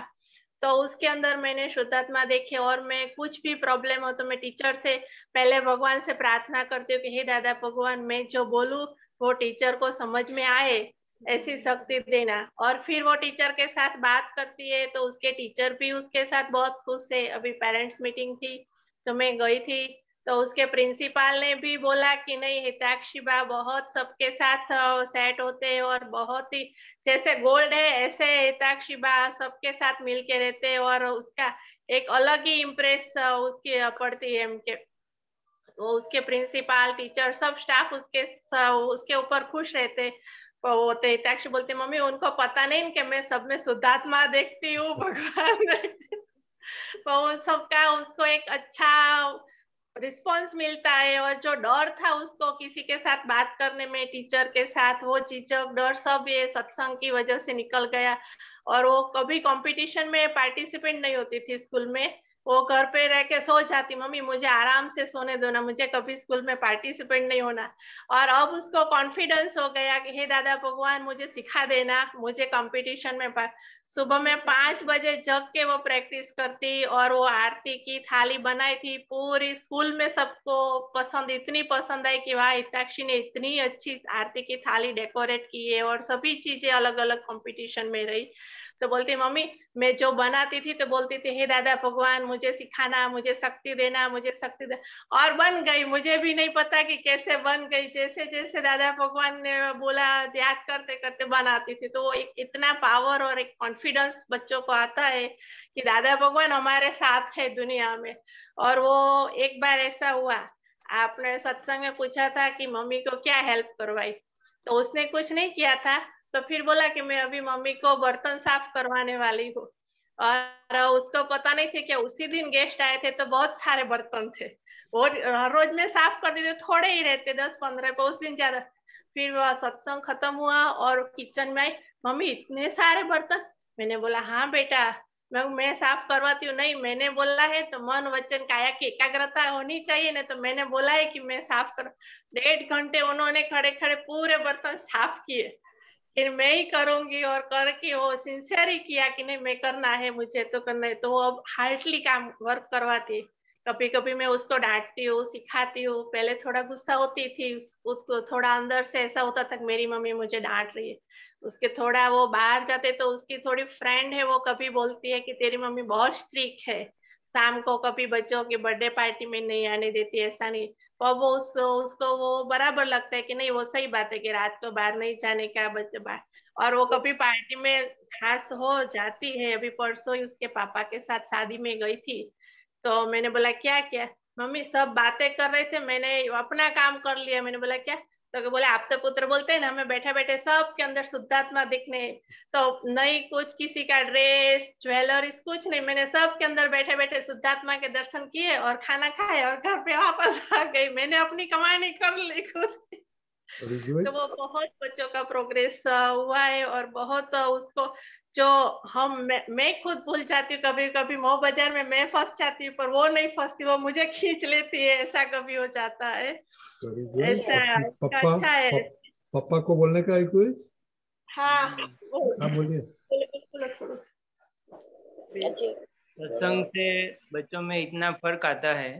तो उसके अंदर मैंने शुद्धात्मा देखे। और मैं कुछ भी प्रॉब्लम हो तो मैं टीचर से पहले भगवान से प्रार्थना करती हूँ कि हे दादा भगवान, मैं जो बोलूं वो टीचर को समझ में आए, ऐसी शक्ति देना। और फिर वो टीचर के साथ बात करती है तो उसके टीचर भी उसके साथ बहुत खुश है। अभी पेरेंट्स मीटिंग थी तो मैं गई थी, तो उसके प्रिंसिपल ने भी बोला कि नहीं हिताक्षी बा बहुत सबके साथ सेट होते हैं और बहुत ही जैसे गोल्ड है ऐसे हिताक्षी बा सबके साथ मिलके रहते हैं और उसका एक अलग ही इम्प्रेस उसकी पड़ती है उनके वो उसके प्रिंसिपल टीचर सब स्टाफ उसके ऊपर खुश रहते। वो तो हिताक्षी बोलते मम्मी उनको पता नहीं कि मैं सब में शुद्धात्मा देखती हूँ भगवान देखती हूँ। वो सबका उसको एक अच्छा रिस्पॉन्स मिलता है और जो डर था उसको किसी के साथ बात करने में टीचर के साथ वो चीजों डर सब ये सत्संग की वजह से निकल गया। और वो कभी कंपटीशन में पार्टिसिपेट नहीं होती थी स्कूल में, वो घर पे रह के सो जाती मम्मी मुझे आराम से सोने दो ना, मुझे कभी स्कूल में पार्टिसिपेट नहीं होना। और अब उसको कॉन्फिडेंस हो गया कि हे दादा भगवान मुझे सिखा देना, मुझे कंपटीशन में सुबह में 5 बजे जग के वो प्रैक्टिस करती और वो आरती की थाली बनाई थी पूरी स्कूल में सबको पसंद इतनी पसंद आई कि वाह हिताक्षी ने इतनी अच्छी आरती की थाली डेकोरेट की है और सभी चीजें अलग अलग कंपटीशन में रही। तो बोलती मम्मी मैं जो बनाती थी तो बोलती थी हे दादा भगवान मुझे सिखाना, मुझे शक्ति देना, मुझे शक्ति दे और बन गई। मुझे भी नहीं पता कि कैसे बन गई, जैसे जैसे दादा भगवान ने बोला याद करते करते बनाती थी। तो वो एक इतना पावर और एक कॉन्फिडेंस बच्चों को आता है कि दादा भगवान हमारे साथ है दुनिया में। और वो एक बार ऐसा हुआ, आपने सत्संग में पूछा था कि मम्मी को क्या हेल्प करवाई, तो उसने कुछ नहीं किया था तो फिर बोला कि मैं अभी मम्मी को बर्तन साफ करवाने वाली हूँ। और उसको पता नहीं था कि उसी दिन गेस्ट आए थे तो बहुत सारे बर्तन थे, वो हर रोज में साफ कर देते, थोड़े ही रहते 10-15 पे, उस दिन ज्यादा। फिर वह सत्संग खत्म हुआ और किचन में आई मम्मी इतने सारे बर्तन। मैंने बोला हाँ बेटा मैं साफ करवाती हूँ। नहीं मैंने बोला है तो मन वचन काया की एकाग्रता होनी चाहिए ना, तो मैंने बोला है कि मैं साफ कर। 1.5 घंटे उन्होंने खड़े खड़े पूरे बर्तन साफ किए, फिर मैं ही करूंगी और करके वो सिंसियर ही किया कि नहीं मैं करना है, मुझे तो करना है। तो वो अब हार्डली काम वर्क करवाती। कभी कभी मैं उसको डांटती हूँ सिखाती हूँ, पहले थोड़ा गुस्सा होती थी उसको, थोड़ा अंदर से ऐसा होता था मेरी मम्मी मुझे डांट रही है। उसके थोड़ा वो बाहर जाते तो उसकी थोड़ी फ्रेंड है वो कभी बोलती है कि तेरी मम्मी बहुत स्ट्रिक्ट है, शाम को कभी बच्चों की बर्थडे पार्टी में नहीं आने देती, ऐसा नहीं। और वो उसको वो बराबर लगता है कि नहीं वो सही बात है कि रात को बाहर नहीं जाने का बच्चे बाहर। और वो कभी पार्टी में खास हो जाती है, अभी परसों ही उसके पापा के साथ शादी में गई थी तो मैंने बोला क्या क्या, मम्मी सब बातें कर रहे थे मैंने अपना काम कर लिया। मैंने बोला क्या, तो बोले आप तो पुत्र बोलते हैं ना, हमें बैठे बैठे सबके अंदर शुद्धात्मा दिखने, तो नहीं कुछ किसी का ड्रेस ज्वेलरीज कुछ नहीं, मैंने सबके अंदर बैठे बैठे शुद्धात्मा के दर्शन किए और खाना खाए और घर पे वापस आ गई। मैंने अपनी कमाई कर ली खुद। तो वो बहुत बच्चों का प्रोग्रेस हुआ है और बहुत उसको जो मैं खुद भूल जाती हूँ, कभी कभी मो बाजार में मैं फंस जाती हूँ पर वो नहीं फंसती, वो मुझे खींच लेती है, ऐसा कभी हो जाता है। ऐसा अच्छा है। पापा को बोलने का है कुछ? हाँ बोलिए। सत्संग से बच्चों में इतना फर्क आता है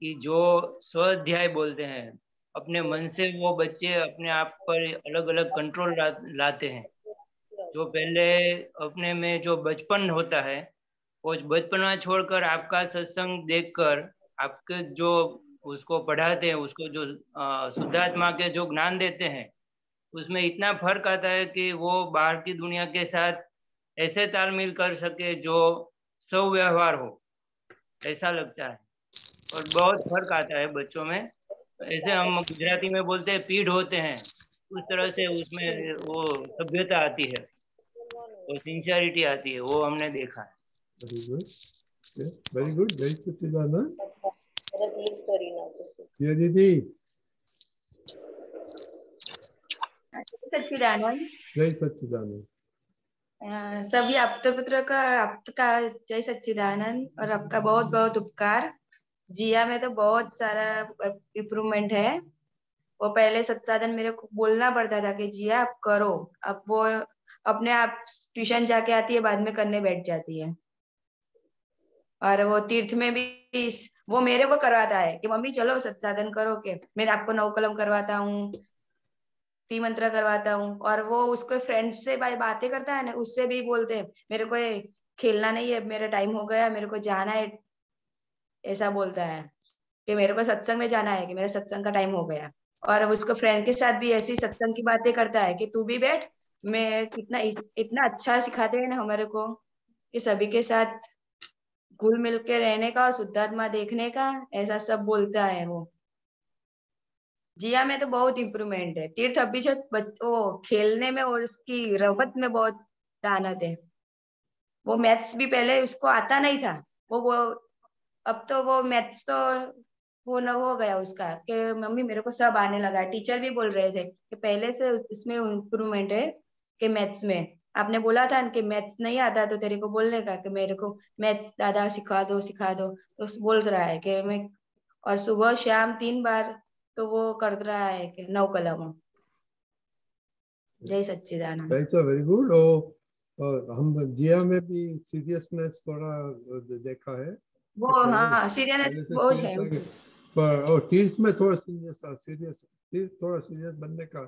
कि जो स्वाध्याय बोलते हैं अपने मन से वो बच्चे अपने आप पर अलग अलग कंट्रोल लाते हैं। जो पहले अपने में जो बचपन होता है वो बचपना छोड़कर आपका सत्संग देखकर आपके जो उसको पढ़ाते हैं उसको जो शुद्धात्मा के जो ज्ञान देते हैं उसमें इतना फर्क आता है कि वो बाहर की दुनिया के साथ ऐसे तालमेल कर सके जो सव्यवहार हो, ऐसा लगता है। और बहुत फर्क आता है बच्चों में, ऐसे हम गुजराती में बोलते हैं पीढ़ होते हैं, उस तरह से उसमें वो सभ्यता आती है, वो सिंसियरिटी आती है, वो हमने देखा है। वेरी गुड जय सच्चिदानंद। ये दीदी सच्चिदानंद। जय सच्चिदानंद। सभी आपके पुत्र का आपका जय सच्चिदानंद और आपका बहुत बहुत उपकार। जिया में तो बहुत सारा इम्प्रूवमेंट है। वो पहले सत्साधन मेरे को बोलना पड़ता था कि जिया आप करो, अब वो अपने आप ट्यूशन जाके आती है, बाद में करने बैठ जाती है। और वो तीर्थ में भी वो मेरे को करवाता है कि मम्मी चलो सत्साधन करो, के मैं आपको नवकलम करवाता हूँ, मंत्र करवाता हूँ। और वो उसको फ्रेंड से बातें करता है ना, उससे भी बोलते हैं मेरे को खेलना नहीं है, मेरा टाइम हो गया, मेरे को जाना है, ऐसा बोलता है। कि मेरे को सत्संग में जाना है, कि मेरा सत्संग का टाइम हो गया। और उसको फ्रेंड के साथ भी ऐसी सत्संग की बातें करता है कि तू भी बैठ, मैं कितना इतना अच्छा सिखाते हैं ना हमारे को कि सभी के साथ घुल मिल के रहने का और शुद्धात्मा देखने का, ऐसा सब बोलता है वो। जिया में तो बहुत इम्प्रूवमेंट है। तीर्थ अभी जो वो खेलने में और उसकी रमत में बहुत दानत है। वो मैथ्स भी पहले उसको आता नहीं था, वो अब तो वो मैथ्स तो वो न हो गया उसका कि मम्मी मेरे को सब आने लगा। टीचर भी बोल रहे थे कि पहले से इसमें इम्प्रूवमेंट है कि मैथ्स में। आपने बोला था कि मैथ्स नहीं आता तो तेरे को बोलने का कि मेरे को मैथ्स दादा सिखा दो तो बोल रहा है कि मैं, और सुबह शाम 3 बार तो वो कर रहा है कि 9 कलम। जय सच्चिदानंद। Very good. और हम जिया में भी सीरियसनेस थोड़ा देखा है। वो हाँ सीरियसनेस बहुत है उसमें। पर और तीर्थ में थोड़ा तीर्थ थोड़ा सीरियस बनने का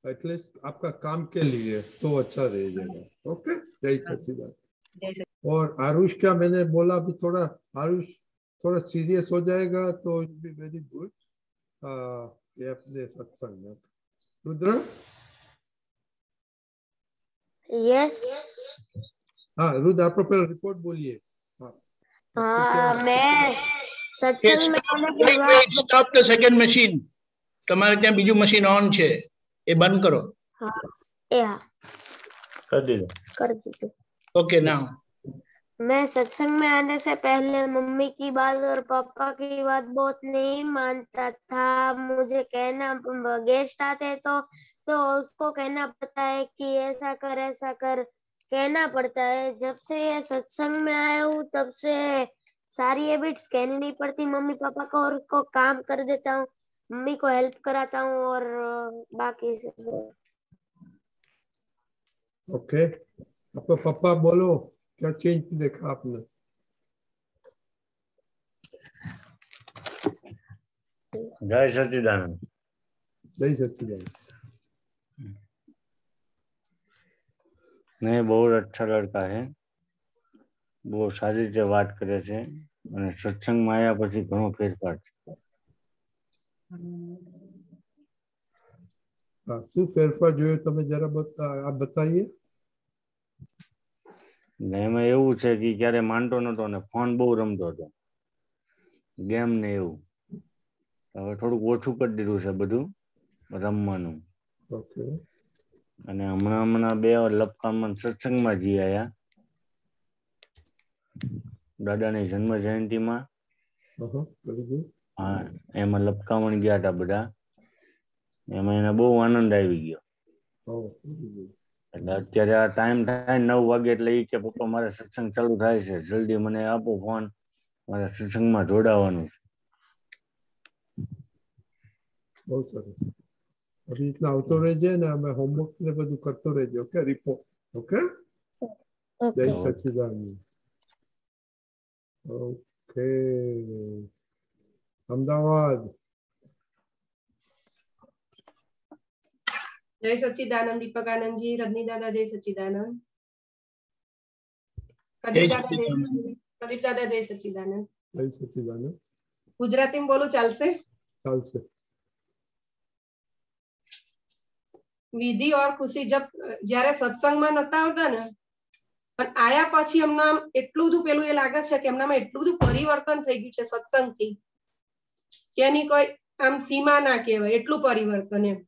एटलीस्ट आपका काम के लिए तो अच्छा रह जाएगा। ओके, जय सच्चिदानंद। और आरुष क्या मैंने बोला अभी थोड़ा, आरुष थोड़ा सीरियस हो जाएगा तो इट बी वेरी गुड ये अपने सत्संग में। रुद्र। यस। हाँ रुद्र, आप रिपोर्ट बोलिए। हाँ मैं सत्संग में आने के बाद स्टॉप द सेकंड मशीन। તમારે ત્યાં બીજું મશીન ઓન છે, એ બંધ કરો। हाँ कर दीजिए। कर दीजिए। Okay now. मैं सत्संग में आने से पहले मम्मी की बात और पापा की बात बहुत नहीं मानता था। मुझे कहना, गेस्ट आते तो उसको कहना पड़ता है कि ऐसा कर कहना पड़ता है। जब से ये सत्संग में आया हूँ तब से सारी हैबिट्स कहनी नहीं पड़ती मम्मी पापा को, और को काम कर देता हूँ, मम्मी को हेल्प कराता हूँ और बाकी सब। ओके, आपको पापा बोलो क्या चेंज देखा आपने? जय सच्चिदानंद। जय सच्चिदानंद। नहीं, बहुत अच्छा लड़का है, बहुत सारी રીતે વાત કરે છે અને સત્સંગમાં આવ્યા પછી ઘણો ફેરફાર છે। શું ફેરફાર જોયો તમે જરા આપ બતાઈએ। એમાં એવું છે કે ક્યારે માનતો નતો ને ફોન બહુ રમતો હતો, ગેમ ને એવું। હવે થોડુંક ઓછું કરી દીધું છે બધું રમવાનું। ઓકે। અને હમણાં 2 લપકામાં સત્સંગમાં જઈ આયા, દાદાની જન્મ જયંતિમાં। હા, એમાં લપકામણ ગયા હતા બધા, એમાં એને બહુ આનંદ આવી ગયો। એટલે અત્યારે આ ટાઈમ થાય 9 વાગે એટલે એ કે પપ્પા મારે સત્સંગ ચાલુ થાય છે, જલ્દી મને આપો ફોન, મારે સત્સંગમાં જોડાવાનું છે। બહુ સરસ। अभी इतना આવતો રહેજે ને, અમે હોમવર્ક ને બધું કરતો રહેજો। Okay, report. ઓકે, જય સચ્ચિદાનંદ। ઓકે, અમદાવાદ। जय सच्चिदानंद। दीपक आनंद जी, रजनी दादा जय सच्चिदानंद। प्रदीप दादा जय सच्चिदानंद। जय सच्चिदानंद। गुजराती में बोलू चालसे? चालसे। विधि और खुशी जब જ્યારે સત્સંગમાં નતા આવતા ને, પણ આયા પછી એમના એટલું બધું પેલું એ લાગે છે કે એમનામાં એટલું બધું પરિવર્તન થઈ ગયું છે સત્સંગથી કે એની કોઈ આમ સીમા ના કહેવાય, એટલું પરિવર્તન એમ।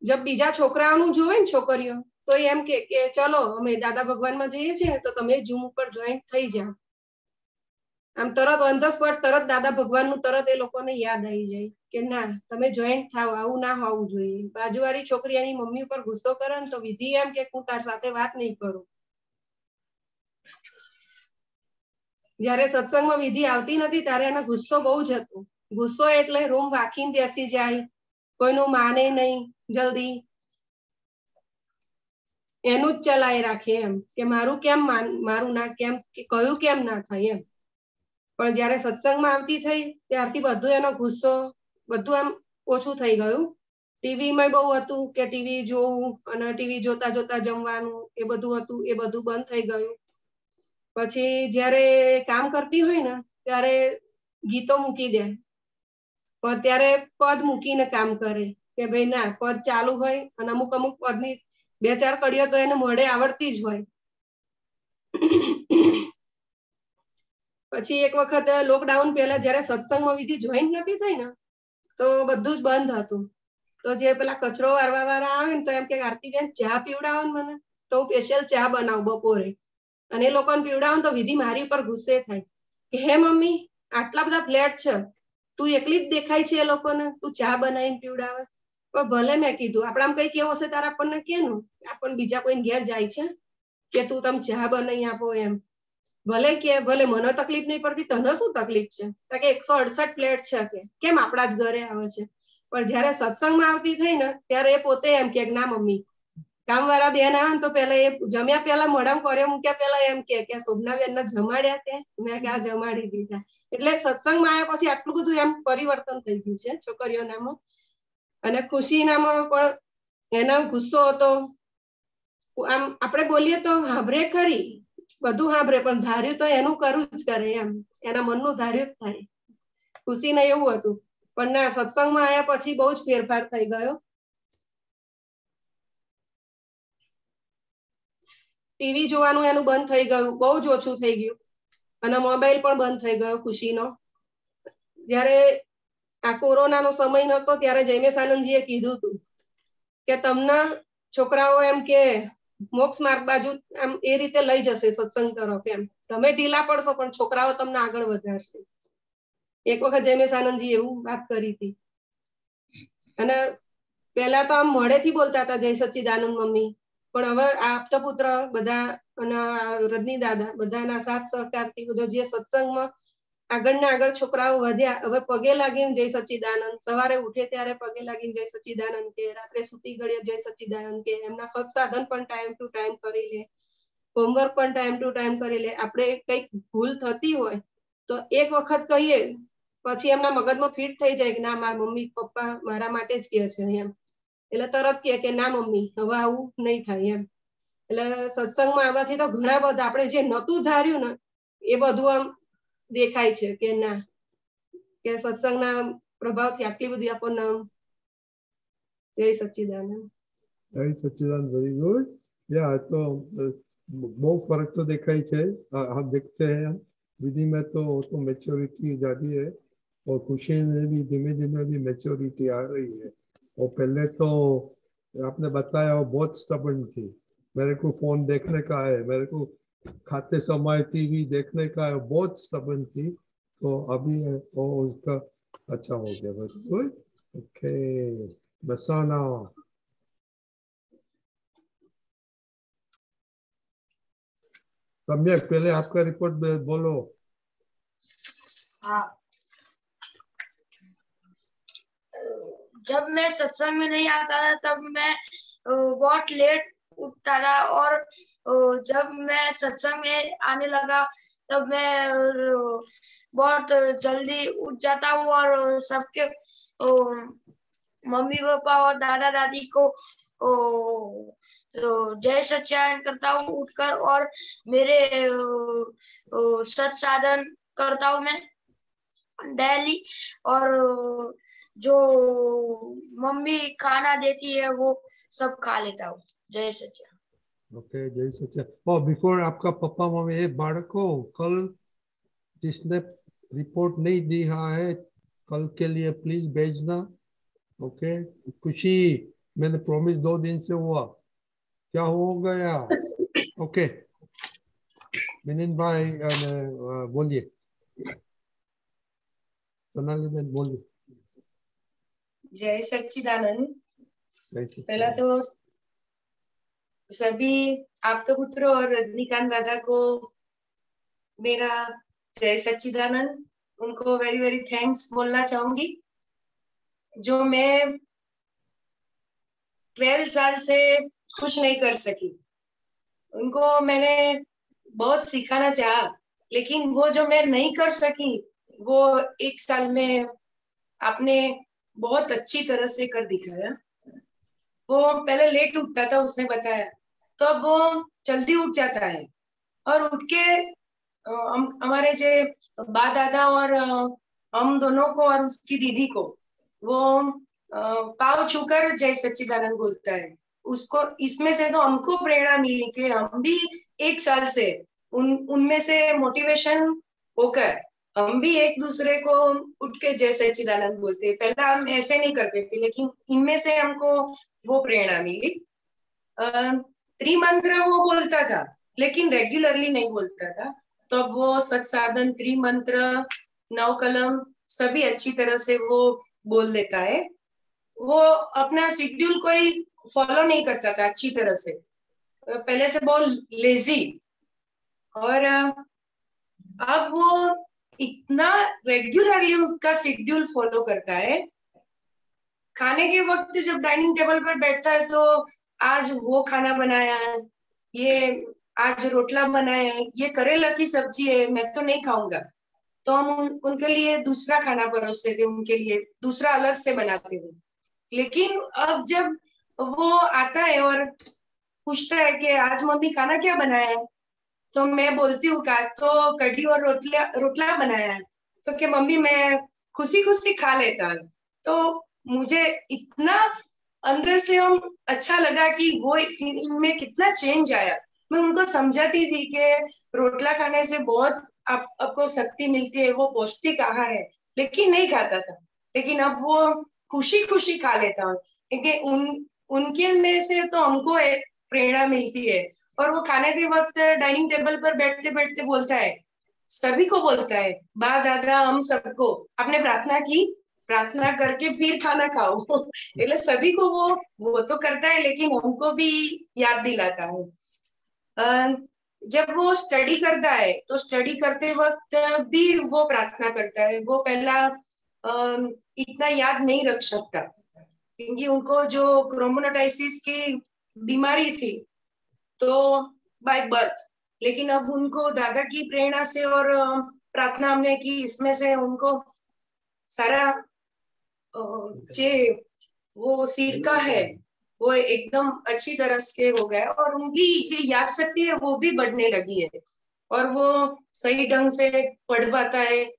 जब बीजा छोकराओं जोवे ने छोकरीओ तो एम के चलो अमे दादा भगवान में जईए छे तो तमे जूम पर जॉइंट थई जाओ। आम तरत ऑन ध स्पॉट तरत दादा भगवान नु तरत ए लोकोने याद आई जाय के ना तमे जॉइंट थाओ, आवुं ना होवुं जोईए। बाजूवाળી छोकरी एनी मम्मी पर गुस्सो करे ने तो विधि एम के हूँ तार साथे वात नहीं करूं। ज्यारे सत्संग में विधि आवती नथी त्यारे एने गुस्सो बहु ज हतो। गुस्सो एटले रूम वाखीने बेसी जाय, कोईनु माने नहीं जल्दी, एनु ज चलाए राखे एम के मारू केम मारू ना केम के कयुं केम ना थाय एम। पण ज्यारे सत्संग में आवती थई त्यारथी बधुं एनो गुस्सो बधुं आम ओछुं थई गयुं। टीवी में बहु हतुं के टीवी जोवुं अने टीवी जोता जोता जमवानुं ए बधुं हतुं, ए बधुं बंध थई गयुं। पछी ज्यारे काम करती होय ने ત્યારે ગીતો મૂકી દે, પણ ત્યારે પદ મૂકીને કામ કરે કે ભાઈ ના પદ ચાલુ હોય અને અમુક અમુક પદની 2-4 કડીઓ તો એને મોઢે આવડતી જ હોય. પછી એક વખત લોકડાઉન પહેલા જયારે સત્સંગમાં વિધિ જોઈન નથી થઈ ને તો બધું જ બંધ હતું. તો જે પેલા કચરો વારવા વાળા આવે ને તો એમ કે આરતીબેન ચા પીવડાવો ને મને, તો હું સ્પેશિયલ ચા બનાવું બપોરે, અને એ લોકોને પીવડાવું તો વિધિ મારી ઉપર ગુસ્સે થાય કે હે મમ્મી આટલા બધા ફ્લેટ છે, તું એકલી જ દેખાય છે એ લોકોને, તું ચા બનાવીને પીવડાવે. પણ ભલે મેં કીધું આપણામાં કઈ કેવું હશે તારે આપણને કેનું, આપણને બીજા કોઈ ઘેર જાય છે કે તું તમે ચા બનાવી આપો એમ, ભલે કે ભલે મને તકલીફ નહીં પડતી, તને શું તકલીફ છે? કે 168 ફ્લેટ છે કે કેમ આપણા જ ઘરે આવે છે. પણ જયારે સત્સંગમાં આવતી થઈ ને ત્યારે એ પોતે એમ કે ના મમ્મી, કામવાળા બેન આવે ને તો પેલા એ જમ્યા પેલા મોઢામાં કર્યો મૂક્યા પેલા એમ કે શોભનાબેન ને જમાડ્યા તે, મેં કે આ જમાડી દીધા. એટલે સત્સંગમાં આવ્યા પછી આટલું બધું એમ પરિવર્તન થઈ ગયું છે છોકરીઓનામાં. અને ખુશીનામાં પણ એના ગુસ્સો હતો, આમ આપણે બોલીએ તો હાંભળે ખરી, બધું સાંભળે પણ ધાર્યું તો એનું કરવું જ કરે એમ, એના મનનું ધાર્યું જ થાય. ખુશીને એવું હતું, પણ ના સત્સંગમાં આવ્યા પછી બહુ જ ફેરફાર થઈ ગયો. ટીવી જોવાનું એનું બંધ થઈ ગયું, બહુ જ ઓછું થઈ ગયું, અને મોબાઈલ પણ બંધ થઈ ગયો ખુશીનો. જ્યારે આ કોરોનાનો સમય નતો ત્યારે જયમેશ આનંદજીએ કીધું હતું કે તમને છોકરાઓ એમ કે મોક્ષ માર્ગ બાજુ આમ એ રીતે લઈ જશે સત્સંગ તરફ એમ, તમે ઢીલા પડશો પણ છોકરાઓ તમને આગળ વધારશે. એક વખત જયમેશ આનંદજી એવું વાત કરી હતી. અને પહેલા તો આમ મોઢેથી બોલતા હતા જય સચ્ચિદાનંદ મમ્મી, પણ હવે આપતા પુત્ર બધા અને રજની દાદા બધાના સાથ સહકારથી બધો જે સત્સંગમાં આગળના આગળ છોકરાઓ વધ્યા, હવે પગે લાગીને જય સચ્ચિદાનંદ, સવારે ઉઠે ત્યારે પગે લાગીને જય સચ્ચિદાનંદ કે, રાત્રે સુતી ઘડીએ જય સચ્ચિદાનંદ કે, એમના સત્સાધન પણ ટાઈમ ટુ ટાઈમ કરી લે, હોમવર્ક પણ ટાઈમ ટુ ટાઈમ કરી લે. આપણે કઈક ભૂલ થતી હોય તો એક વખત કહીએ પછી એમના મગજમાં ફિટ થઈ જાય કે ના મારા મમ્મી પપ્પા મારા માટે જ કહે છે એમ, એટલે તરત કે ના મમ્મી હવે આવું નહીં થાય એમ. એટલે સત્સંગમાં આવવાથી તો ઘણા બધા આપણે જે નતું ધાર્યું ને એ બધું આમ દેખાય છે કે ના, કે સત્સંગના પ્રભાવથી આટલી બધી આપણને જય સચ્ચિદાનંદ. જય સચ્चिदानंद, वेरी गुड. या तो बहुत फर्क तो दिखाई है, हम देखते हैं हम विधि में तो मैच्योरिटी ज्यादा है, और खुशी में भी धीमे धीमे भी मैच्योरिटी आ रही है. और पहले तो आपने बताया वो बहुत स्टबर्न थी, मेरे को फोन देखने का है, मेरे को खाते समय टीवी देखने का है, बहुत स्टबर्न थी. तो अभी वो उसका अच्छा हो गया. Very good. ओके बसाना. सम्यक पहले आपका रिपोर्ट बोलो. हाँ, जब मैं सत्संग में नहीं आता था तब मैं बहुत लेट उठता था, और जब मैं सत्संग में आने लगा तब मैं बहुत जल्दी उठ जाता हूँ, और सबके मम्मी पापा और दादा दादी को जय सच्चिदानंद करता हूँ उठकर, और मेरे सत्साधन करता हूँ मैं डेली, और जो मम्मी खाना देती है वो सब खा लेता हूँ. जय सच्चिदानंद. ओके जय सच्चिदानंद. और बिफोर आपका पापा मम्मी ये बाળકો कल जिसने रिपोर्ट नहीं दिया है कल के लिए प्लीज भेजना. ओके खुशी, मैंने प्रॉमिस 2 दिन से हुआ, क्या हो गया? ओके मिनिन भाई बोलिए, सोनाली बहन बोलिए. जय सच्चिदानंद. जय पहला सच्चिदानंद. तो सभी आपके पुत्र और रजनीकांत दादा को मेरा जय सच्चिदानंद. उनको वेरी वेरी थैंक्स बोलना चाहूंगी. जो मैं 12 साल से कुछ नहीं कर सकी, उनको मैंने बहुत सिखाना चाहा, लेकिन वो जो मैं नहीं कर सकी वो 1 साल में आपने बहुत अच्छी तरह से कर दिखाया. वो पहले लेट उठता था उसने बताया, तो अब वो जल्दी उठ जाता है, और उठ के हमारे जे बा दादा और हम दोनों को और उसकी दीदी को वो पाँव छूकर जय सच्चिदानंद बोलता है। उसको इसमें से तो हमको प्रेरणा मिली कि हम भी 1 साल से उनमें से मोटिवेशन होकर हम भी एक दूसरे को उठ के जय सच्चिदानंद बोलते हैं। पहले हम ऐसे नहीं करते थे, लेकिन इनमें से हमको वो प्रेरणा मिली। त्रिमंत्र वो बोलता था, लेकिन रेगुलरली नहीं बोलता था। तो अब वो सत्साधन, त्रिमंत्र, 9 कलम सभी अच्छी तरह से वो बोल देता है। वो अपना शेड्यूल कोई फॉलो नहीं करता था अच्छी तरह से, पहले से बहुत लेजी। और अब वो इतना रेगुलरली उसका शेड्यूल फॉलो करता है। खाने के वक्त जब डाइनिंग टेबल पर बैठता है तो आज वो खाना बनाया है, ये आज रोटला बनाया है, ये करेला की सब्जी है, मैं तो नहीं खाऊंगा। तो हम उनके लिए दूसरा खाना परोसते थे, उनके लिए दूसरा अलग से बनाते थे। लेकिन अब जब वो आता है और पूछता है कि आज मम्मी खाना क्या बनाया है, तो मैं बोलती हूँ आज तो कढ़ी और रोटला बनाया है, तो कि मम्मी मैं खुशी खुशी खा लेता हूँ। तो मुझे इतना अंदर से हम अच्छा लगा कि वो इनमें कितना चेंज आया। मैं उनको समझाती थी कि रोटला खाने से बहुत आपको शक्ति मिलती है, वो पौष्टिक आहार है, लेकिन नहीं खाता था। लेकिन अब वो खुशी खुशी खा लेता हूँ, क्योंकि उनके में से तो हमको प्रेरणा मिलती है। और वो खाने के वक्त डाइनिंग टेबल पर बैठते बैठते बोलता है, सभी को बोलता है, बा दादा हम सबको, आपने प्रार्थना की, प्रार्थना करके फिर खाना खाओ। એટલે सभी को वो तो करता है, लेकिन हमको भी याद दिलाता है। जब वो स्टडी करता है तो स्टडी करते वक्त भी वो प्रार्थना करता है। वो पहला इतना याद नहीं रख सकता, क्योंकि उनको जो क्रोमोनाटाइसिस की बीमारी थी तो बाय बर्थ, लेकिन अब उनको दादा की प्रेरणा से और प्रार्थना हमने की, इसमें से उनको सारा वो सिरका है वो एकदम अच्छी तरह से हो गया, और उनकी ये याद शक्ति है वो भी बढ़ने लगी है, और वो सही ढंग से पढ़ पाता है।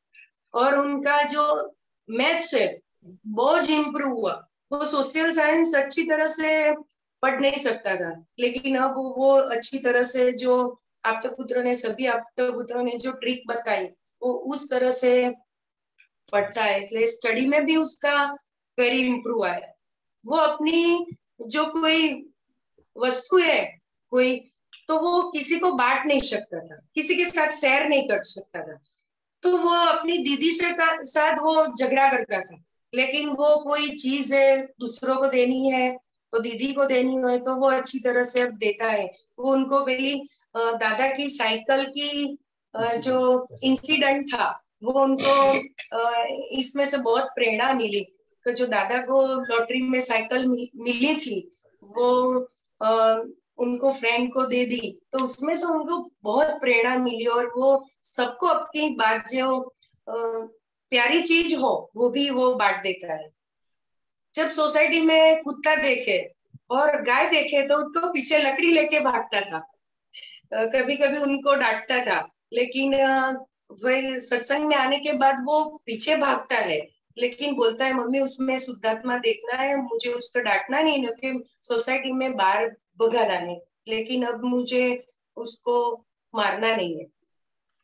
और उनका जो मैथ्स है बहुत इम्प्रूव हुआ। वो सोशल साइंस अच्छी तरह से पढ़ नहीं सकता था, लेकिन अब वो अच्छी तरह से जो सभी आपपुत्रों ने जो ट्रिक बताई वो उस तरह से पढ़ता है, इसलिए स्टडी में भी उसका वेरी इम्प्रूव आया। वो अपनी जो कोई वस्तु है कोई, तो वो किसी को बांट नहीं सकता था, किसी के साथ शेयर नहीं कर सकता था। तो वो अपनी दीदी से साथ वो झगड़ा करता था, लेकिन वो कोई चीज है दूसरों को देनी है तो दीदी को देनी है तो वो अच्छी तरह से अब देता है। वो उनको पहली दादा की साइकिल की जो इंसिडेंट था वो उनको इसमें से बहुत प्रेरणा मिली। तो जो दादा को लॉटरी में साइकिल मिली थी वो उनको फ्रेंड को दे दी, तो उसमें से उनको बहुत प्रेरणा मिली, और वो सबको अपनी बात जो प्यारी चीज हो वो भी वो बांट देता है। जब सोसाइटी में कुत्ता देखे और गाय देखे तो उसको पीछे लकड़ी लेके भागता था, कभी कभी उनको डांटता था, लेकिन वह सत्संग में आने के बाद वो पीछे भागता है, लेकिन बोलता है मम्मी उसमें शुद्धात्मा देखना है, मुझे उसको डांटना नहीं, क्योंकि सोसाइटी में बाहर भगाना है, लेकिन अब मुझे उसको मारना नहीं है।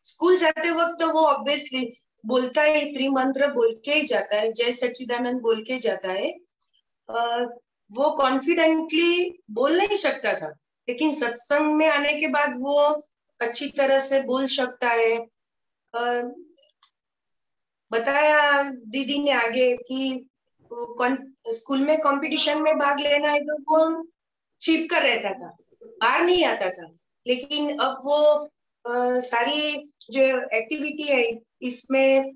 स्कूल जाते वक्त तो वो ऑब्वियसली बोलता है, त्रिमंत्र बोल के ही जाता है, जय सच्चिदानंद बोल के जाता है। वो कॉन्फिडेंटली बोल नहीं सकता था, लेकिन सत्संग में आने के बाद वो अच्छी तरह से बोल सकता है। बताया दीदी ने आगे कि स्कूल में कंपटीशन में भाग लेना है तो वो छिप कर रहता था, बाहर नहीं आता था, लेकिन अब वो सारी जो एक्टिविटी है इसमें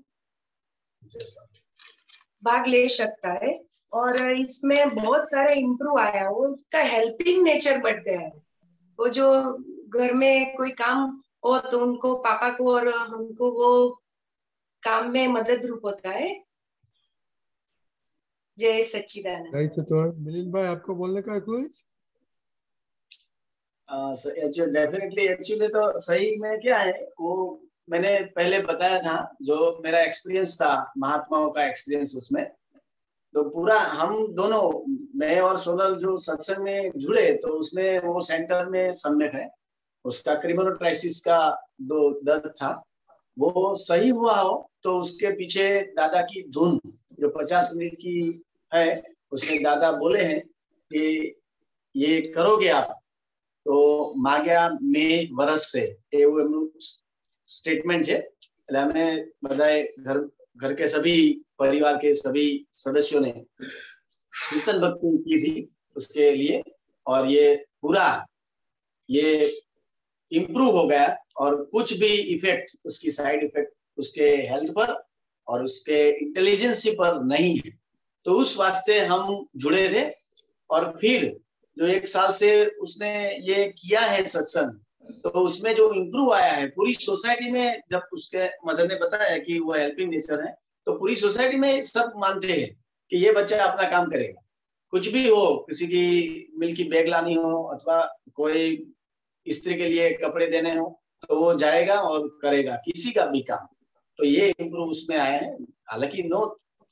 भाग ले सकता है, और इसमें बहुत सारा इम्प्रूव आया। वो उसका हेल्पिंग नेचर बढ़ गया है। वो जो घर में कोई काम हो तो उनको पापा को और हमको वो काम में मदद रूप होता है। जय सच्चिदानंद। मिलिंद भाई आपको बोलने का कुछ? डेफिनेटली एक्चुअली तो सही में क्या है वो मैंने पहले बताया था जो मेरा एक्सपीरियंस था, महात्माओं का एक्सपीरियंस, उसमें तो पूरा हम दोनों, मैं और सोनल जो सत्संग में जुड़े, तो उसमें वो सेंटर में सम्यक है, उसका क्रिमिनोट्राइसिस का जो दर्द था वो सही हुआ हो, तो उसके पीछे दादा की धुन जो 50 मिनट की है, उसमें दादा बोले हैं कि ये करोगे आप तो माग्या में वर्ष से, स्टेटमेंट है। हमें बताए घर के सभी परिवार के सभी सदस्यों ने कीर्तन भक्ति की थी उसके लिए, और ये पूरा ये इम्प्रूव हो गया, और कुछ भी इफेक्ट, उसकी साइड इफेक्ट उसके हेल्थ पर और उसके इंटेलिजेंसी पर नहीं है। तो उस वास्ते हम जुड़े थे, और फिर जो 1 साल से उसने ये किया है सत्संग, तो उसमें जो इम्प्रूव आया है पूरी सोसाइटी में, जब उसके मदर ने बताया कि वो हेल्पिंग नेचर है, तो पूरी सोसाइटी में सब मानते हैं कि ये बच्चा अपना काम करेगा, कुछ भी हो, किसी की मिल्क की बैग लानी हो अथवा कोई स्त्री के लिए कपड़े देने हो, तो वो जाएगा और करेगा किसी का भी काम। तो ये इम्प्रूव उसमें आया है। हालांकि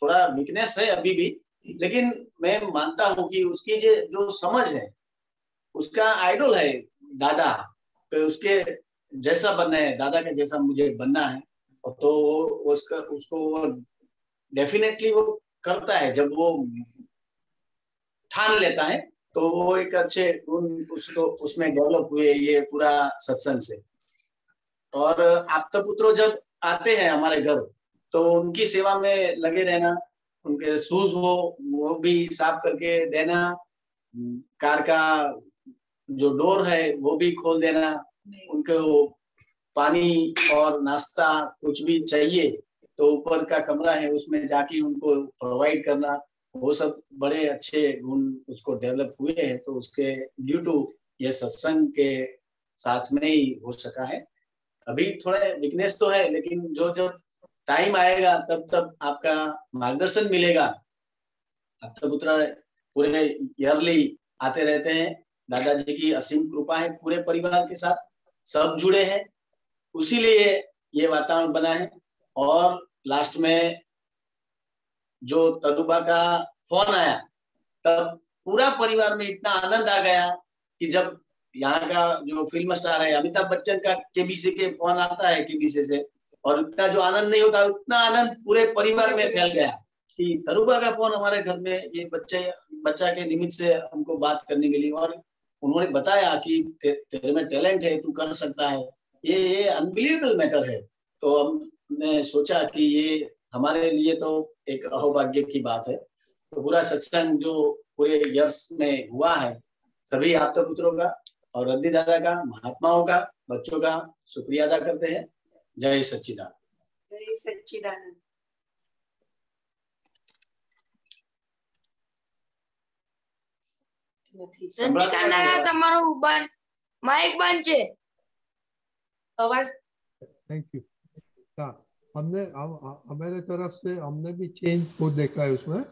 थोड़ा वीकनेस है अभी भी, लेकिन मैं मानता हूँ कि उसकी जो समझ है, उसका आइडल है दादा, तो उसके जैसा बनना है, दादा के जैसा मुझे बनना है, तो उसको डेफिनेटली वो करता है। जब वो ठान लेता है तो वो एक अच्छे उसको उसमें डेवलप हुए ये पूरा सत्संग से। और आपका पुत्रों जब आते हैं हमारे घर, तो उनकी सेवा में लगे रहना, उनके शूज वो भी साफ करके देना, कार का जो डोर है वो भी खोल देना, उनको पानी और नाश्ता कुछ भी चाहिए तो ऊपर का कमरा है उसमें जाके उनको प्रोवाइड करना, वो सब बड़े अच्छे गुण उसको डेवलप हुए हैं। तो उसके ड्यू टू ये सत्संग के साथ में ही हो सका है। अभी थोड़े वीकनेस तो है, लेकिन जब टाइम आएगा तब आपका मार्गदर्शन मिलेगा। आपका पुत्र पूरे ईयरली आते रहते हैं, दादाजी की असीम कृपा है, पूरे परिवार के साथ सब जुड़े हैं, उसीलिए ये वातावरण बना है। और लास्ट में जो तरुबा का फोन आया, तब पूरा परिवार में इतना आनंद आ गया कि जब यहाँ का जो फिल्म स्टार है अमिताभ बच्चन का केबीसी के फोन आता है केबीसी से, और इतना जो आनंद नहीं होता, उतना आनंद पूरे परिवार में फैल गया कि तरुबा का फोन हमारे घर में, ये बच्चा के निमित्त से हमको बात करने मिली, और उन्होंने बताया कि तेरे में टैलेंट है, तू कर सकता है। ये अनबिलीवेबल मैटर है। तो हमने सोचा कि ये हमारे लिए तो एक अहोभाग्य की बात है। तो पूरा सत्संग जो पूरे ईयर्स में हुआ है, सभी आपका पुत्रों का और रद्दी दादा का, महात्माओं का, बच्चों का शुक्रिया अदा करते हैं। जय सच्चिदानंद। जय सच्चिदानंद। તમારો માઇક બંધ છે, અવાજ। Thank you. हाँ, हमने हमारे तरफ से हमने भी चेंज बहुत देखा है उसमें।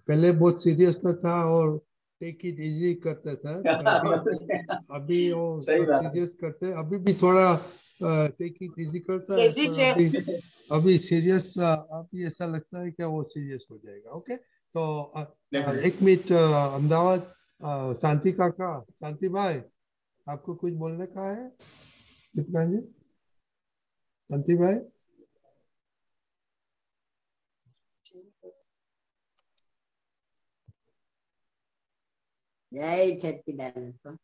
पहले बहुत सीरियस था और टेक इट इजी करते थे, अभी वो सीरियस करते, अभी भी थोड़ा टेक इट इजी करता है, अभी सीरियस, अभी ऐसा लगता है कि वो सीरियस हो जाएगा। ओके, तो 1 मिनट अहमदाबाद, शांति काका, शांति भाई, आपको कुछ बोलने का है? कितना जी शांति भाई? जय सच्चिदानंद।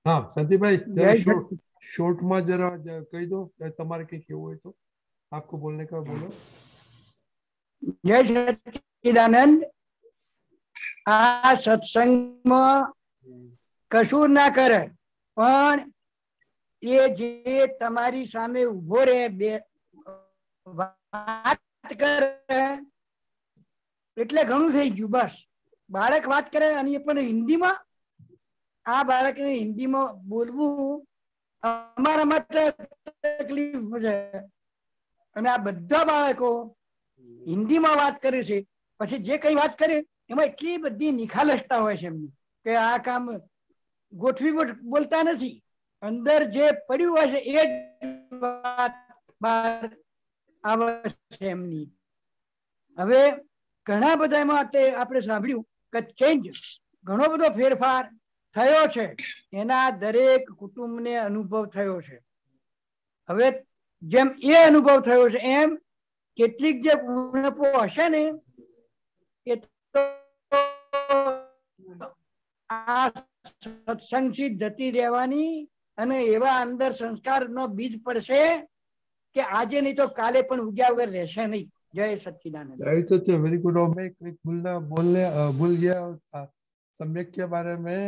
हाँ शांति भाई, जरा शॉर्ट में जरा कही दो, तुम्हारे के क्यों हुए तो आपको बोलने का बोलो। जय सच्चिदानंद। आ सत्संग में कशूर ना करे, पण ये जे तमारी सामे उभो रे વાત કરે એટલે ઘણું થઈ ગયું। બસ બાળક વાત કરે અને પણ હિન્દીમાં, આ બાળકને હિન્દીમાં બોલવું અમારા માટે તકલીફ છે, અને આ બધા બાળકો હિન્દીમાં વાત કરે છે, પછી જે કઈ વાત કરે એમાં એટલી બધી નિખાલસતા હોય છે એમની કે આ કામ ગોઠવી બોલતા નથી, અંદર જે પડ્યું હોય છે એ જ વાત બહાર આવશે એમની. હવે ઘણા બધા માટે આપણે સાંભળ્યું કે ચેન્જ ઘણો બધો ફેરફાર થયો છે, એના દરેક કુટુંબને અનુભવ થયો છે. હવે જેમ એ અનુભવ થયો છે એમ કેટલીક જે ઉણપો હશે ને એ તો આ સત્સંગથી જતી રહેવાની અને એવા અંદર સંસ્કારનો બીજ પડશે કે આજે નહીં તો કાલે પણ ઉગ્યા વગર રહેશે નહીં. जय सच्चिदानंद। जय सच्चिदानंद, वेरी गुड। और मैं एक भूल गया सम्यक के बारे में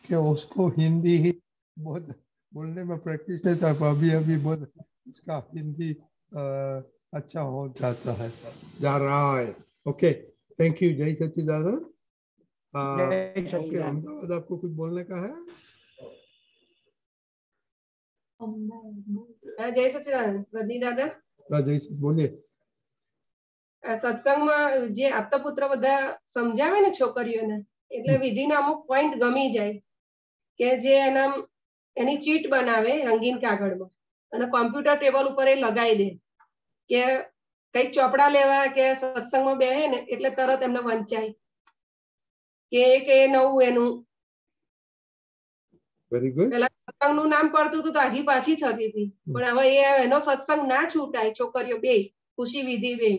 कि उसको हिंदी ही बहुत बोलने में प्रैक्टिस नहीं था, अभी अभी बहुत उसका हिंदी अच्छा हो जाता है, जा रहा है। Okay, thank you. जय सच्चिदानंद। ओके, अहमदाबाद आपको कुछ बोलने का है? जय सच्चिदानंद। रजनी दादा जय बोलिए। સત્સંગમાં જે આપતા પુત્ર બધા સમજાવે ને છોકરીઓને, એટલે વિધિના અમુક પોઈન્ટ ગમી જાય કે જે એની ચીટ બનાવે રંગીન કાગળમાં અને કોમ્પ્યુટર ટેબલ ઉપર એ લગાવી દે કે કઈક ચોપડા લેવા કે સત્સંગમાં બેહે ને એટલે તરત એમને વંચાય કે એક એ નવું એનું પેલા સત્સંગનું નામ પડતું હતું તો આઘી પાછી થતી હતી, પણ હવે એનો સત્સંગ ના છૂટાય. છોકરીઓ બે ખુશી વિધિ બે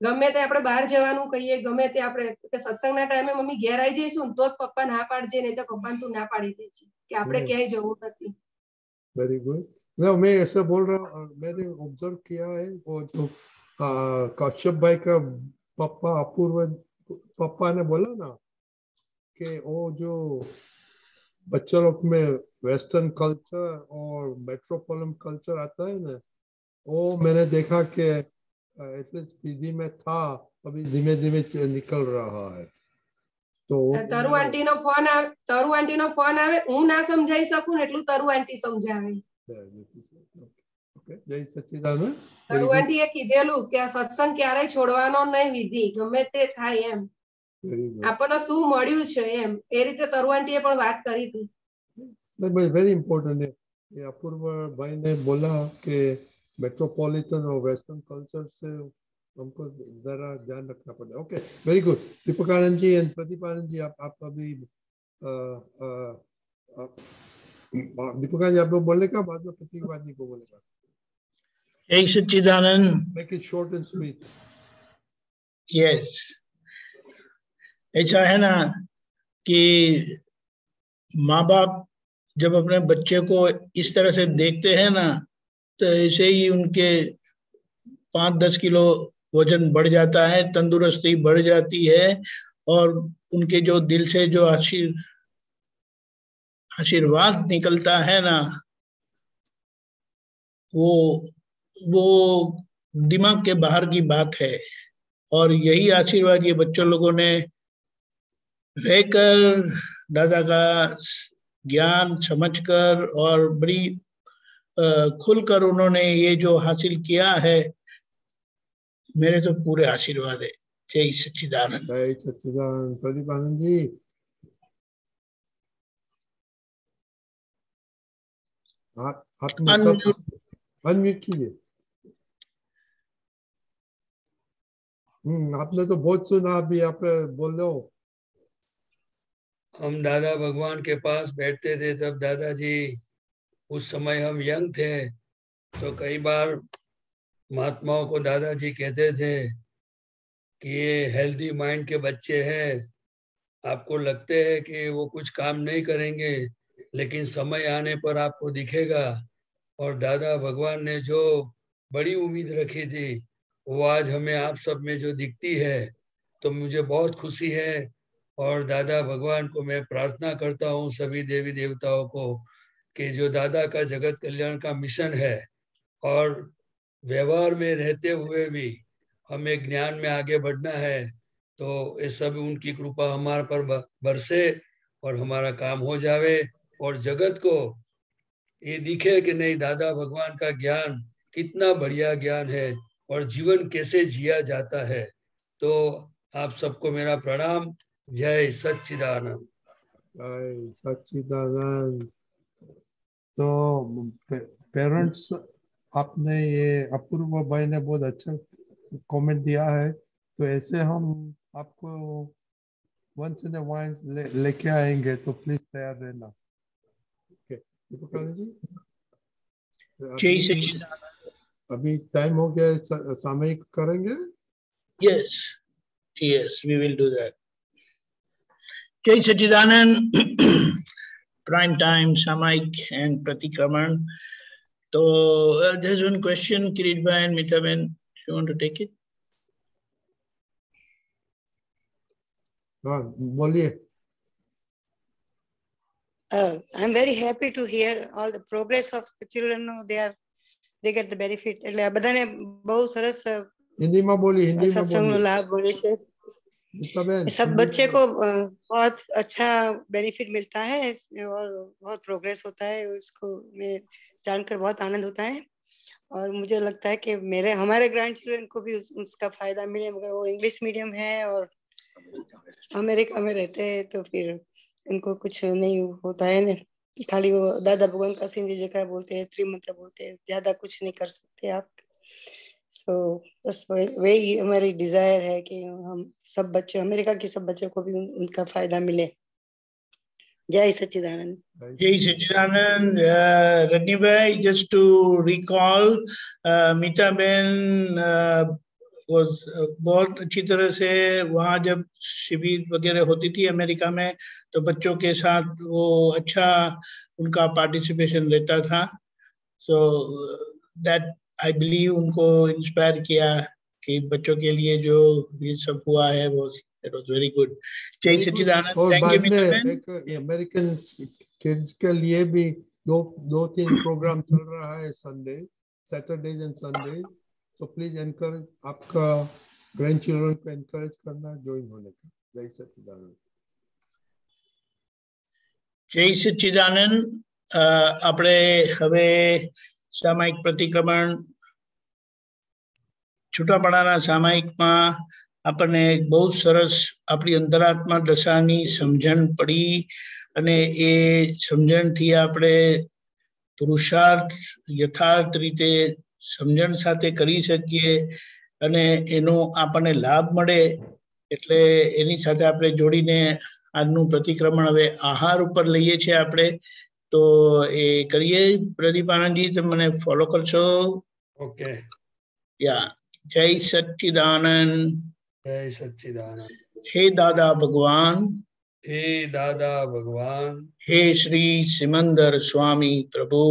ગમે તે આપણે બહાર જવાનું કહીએ, ગમે તે આપણે સત્સંગના ટાઈમે મમ્મી ઘેર આવી જઈશું તો જ પપ્પા ના પાડજે, નહીં તો પપ્પાને તું ના પાડી દે છે કે આપણે ક્યાંય જવું નથી. Very good. ना मैं ऐसा बोल रहा हूँ, मैंने ऑब्जर्व किया है वो जो कश्यप भाई का पापा अपूर्व पापा ने बोला ना कि वो जो बच्चे लोग में वेस्टर्न कल्चर और मेट्रोपोलिटन कल्चर आता है ना, वो मैंने देखा कि एटलीस्ट विधि में था, अभी धीमे धीमे निकल रहा है। तो તરુ આંટીનો ફોન આવે, હું ના સમજાઈ શકું ને એટલું તરુ આંટી સમજાવે. જય સચ્ચિદાનંદ। તરુ આંટીએ કીધેલું કે આ સત્સંગ ક્યારેય છોડવાનો નહીં, વિધિ ગમે તે થાય એમ આપણને શું મળ્યું છે એમ એ રીતે તરુ આંટીએ પણ વાત કરી હતી. वेरी इंपॉर्टेंट है। ये अपूर्व भाई ने बोला कि मेट्रोपॉलिटन और वेस्टर्न कल्चर से हमको जरा ध्यान रखना पड़ेगा। Okay, very good. Deepakanand ji and Pradeepanand ji, आप अभी दीपकानंद जी आप लोग बोलने का, बाद में प्रतीकवाद जी को बोलेगा। जय Sachchidanand. Make it short and sweet. Yes, ऐसा है ना कि माँ बाप जब अपने बच्चे को इस तरह से देखते हैं ना, तो ऐसे ही उनके 5-10 किलो वजन बढ़ जाता है, तंदुरुस्ती बढ़ जाती है, और उनके जो दिल से जो आशीर्वाद निकलता है ना, वो दिमाग के बाहर की बात है। और यही आशीर्वाद ये बच्चों लोगों ने रहकर दादा का ज्ञान समझकर और बड़ी खुलकर उन्होंने ये जो हासिल किया है, मेरे तो पूरे आशीर्वाद है। जय सच्चिदानंद। जय सच्चिदानंद। प्रदीपानंद जी अनम्यूट कीजिए। आपने तो बहुत सुना, अभी आप बोल रहे हो। हम दादा भगवान के पास बैठते थे, तब दादाजी, उस समय हम यंग थे, तो कई बार महात्माओं को दादाजी कहते थे कि ये हेल्दी माइंड के बच्चे हैं, आपको लगते हैं कि वो कुछ काम नहीं करेंगे, लेकिन समय आने पर आपको दिखेगा। और दादा भगवान ने जो बड़ी उम्मीद रखी थी, वो आज हमें आप सब में जो दिखती है, तो मुझे बहुत खुशी है। और दादा भगवान को मैं प्रार्थना करता हूँ, सभी देवी देवताओं को, कि जो दादा का जगत कल्याण का मिशन है, और व्यवहार में रहते हुए भी हमें ज्ञान में आगे बढ़ना है, तो ये सब उनकी कृपा हमारे पर बरसे और हमारा काम हो जावे, और जगत को ये दिखे कि नहीं, दादा भगवान का ज्ञान कितना बढ़िया ज्ञान है और जीवन कैसे जिया जाता है। तो आप सबको मेरा प्रणाम। जय सच्चिदानंद। जय सच्चिदानंद। तो पेरेंट्स आपने ये अपूर्व भाई ने बहुत अच्छा कमेंट दिया है, तो ऐसे हम आपको वंस इन अ व्हाइल लेके आएंगे, तो प्लीज तैयार रहना। ओके दीपक जी, जय सच्चिदानंद। अभी टाइम हो गया, सामयिक करेंगे। Yes yes, we will do that. जय Sachchidanand. Prime time samayik and pratikraman. तो there's one question, Kirit bhai and Mita ben, you want to take it? हाँ बोलिए। I'm very happy to hear all the progress of the children. They get the benefit. એટલે બધાને બહુ સરસ हिंदी में बोलिए, हिंदी में सत्संगનો बोलिए। લાભ મળે છે। सब बच्चे को बहुत अच्छा बेनिफिट मिलता है और बहुत प्रोग्रेस होता है, उसको मैं जानकर बहुत आनंद होता है। और मुझे लगता है कि हमारे ग्रैंड चिल्ड्रन को भी उसका फायदा मिले, मगर वो इंग्लिश मीडियम है और अमेरिका में रहते हैं, तो फिर उनको कुछ नहीं होता है ना, खाली वो दादा भगवान का सिंह जयकार बोलते हैं, त्रिमंत्र बोलते हैं, ज्यादा कुछ नहीं कर सकते आप। सो बस वही हमारी डिजायर है कि हम सब बच्चे, अमेरिका के सब बच्चों को भी उनका फायदा मिले। जय सच्चिदानंद। Jai Sachidanand. Rajni bhai, just to recall, Mita ben was बहुत अच्छी तरह से वहाँ जब शिविर वगैरह होती थी अमेरिका में, तो बच्चों के साथ वो अच्छा उनका पार्टिसिपेशन रहता था। सो दैट आई बिलीव उनको इंस्पायर किया कि बच्चों के लिए जो ये सब हुआ है वो इट वाज वेरी गुड। जय सच्चिदानंद। और थैंक यू बाद मीता में बहन। एक अमेरिकन किड्स के लिए भी दो तीन प्रोग्राम चल रहा है, संडे, सैटरडेज एंड संडे। तो प्लीज एनकरेज, आपका ग्रैंड चिल्ड्रन को एनकरेज करना ज्वाइन होने का। जय सच्चिदानंद। जय सच्चिदानंद। આપણે હવે સામાયિક પ્રતિક્રમણ છૂટાપડાના સામાયિકમાં આપણને બહુ સરસ આપણી અંતરાત્મા દશાની સમજણ પડી, અને એ સમજણથી આપણે પુરુષાર્થ યથાર્થ રીતે સમજણ સાથે કરી શકીએ અને એનો આપણને લાભ મળે। એટલે એની સાથે આપણે જોડીને આજનું પ્રતિક્રમણ હવે આહાર ઉપર લઈએ છીએ આપણે, તો એ કરીએ। પ્રદીપ આનંદજી, તમે મને ફોલો કરશો? ઓકે। या जय सच्चिदानंद। जय सच्चिदानंद। हे दादा भगवान, हे दादा भगवान, हे श्री सिमंदर स्वामी प्रभु,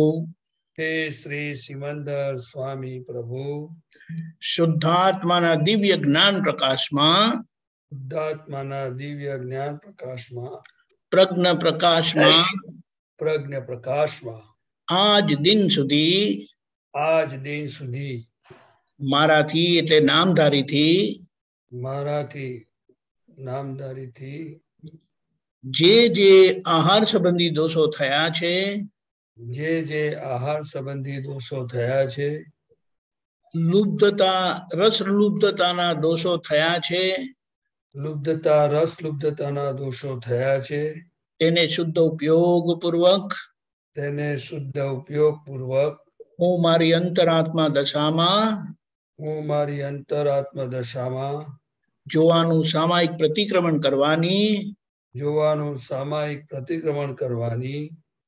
हे श्री सिमंदर स्वामी प्रभु, शुद्धात्माना दिव्य ज्ञान प्रकाश में, शुद्धात्माना दिव्य ज्ञान प्रकाश में, प्रज्ञ प्रकाश में, प्रज्ञ प्रकाश में आज दिन सुधी माराथी એટલે નામધારીથી જે આહાર સંબંધી દોષો થયા છે, જે આહાર સંબંધી દોષો થયા છે, લુબ્ધતા રસ લુબ્ધતાના દોષો થયા છે, લુબ્ધતા રસ લુબ્ધતાના દોષો થયા છે, તેને શુદ્ધ ઉપયોગ પૂર્વક હું મારી અંતરાત્મા દશામાં જોવાનું સામાયિક પ્રતિક્રમણ કરવાની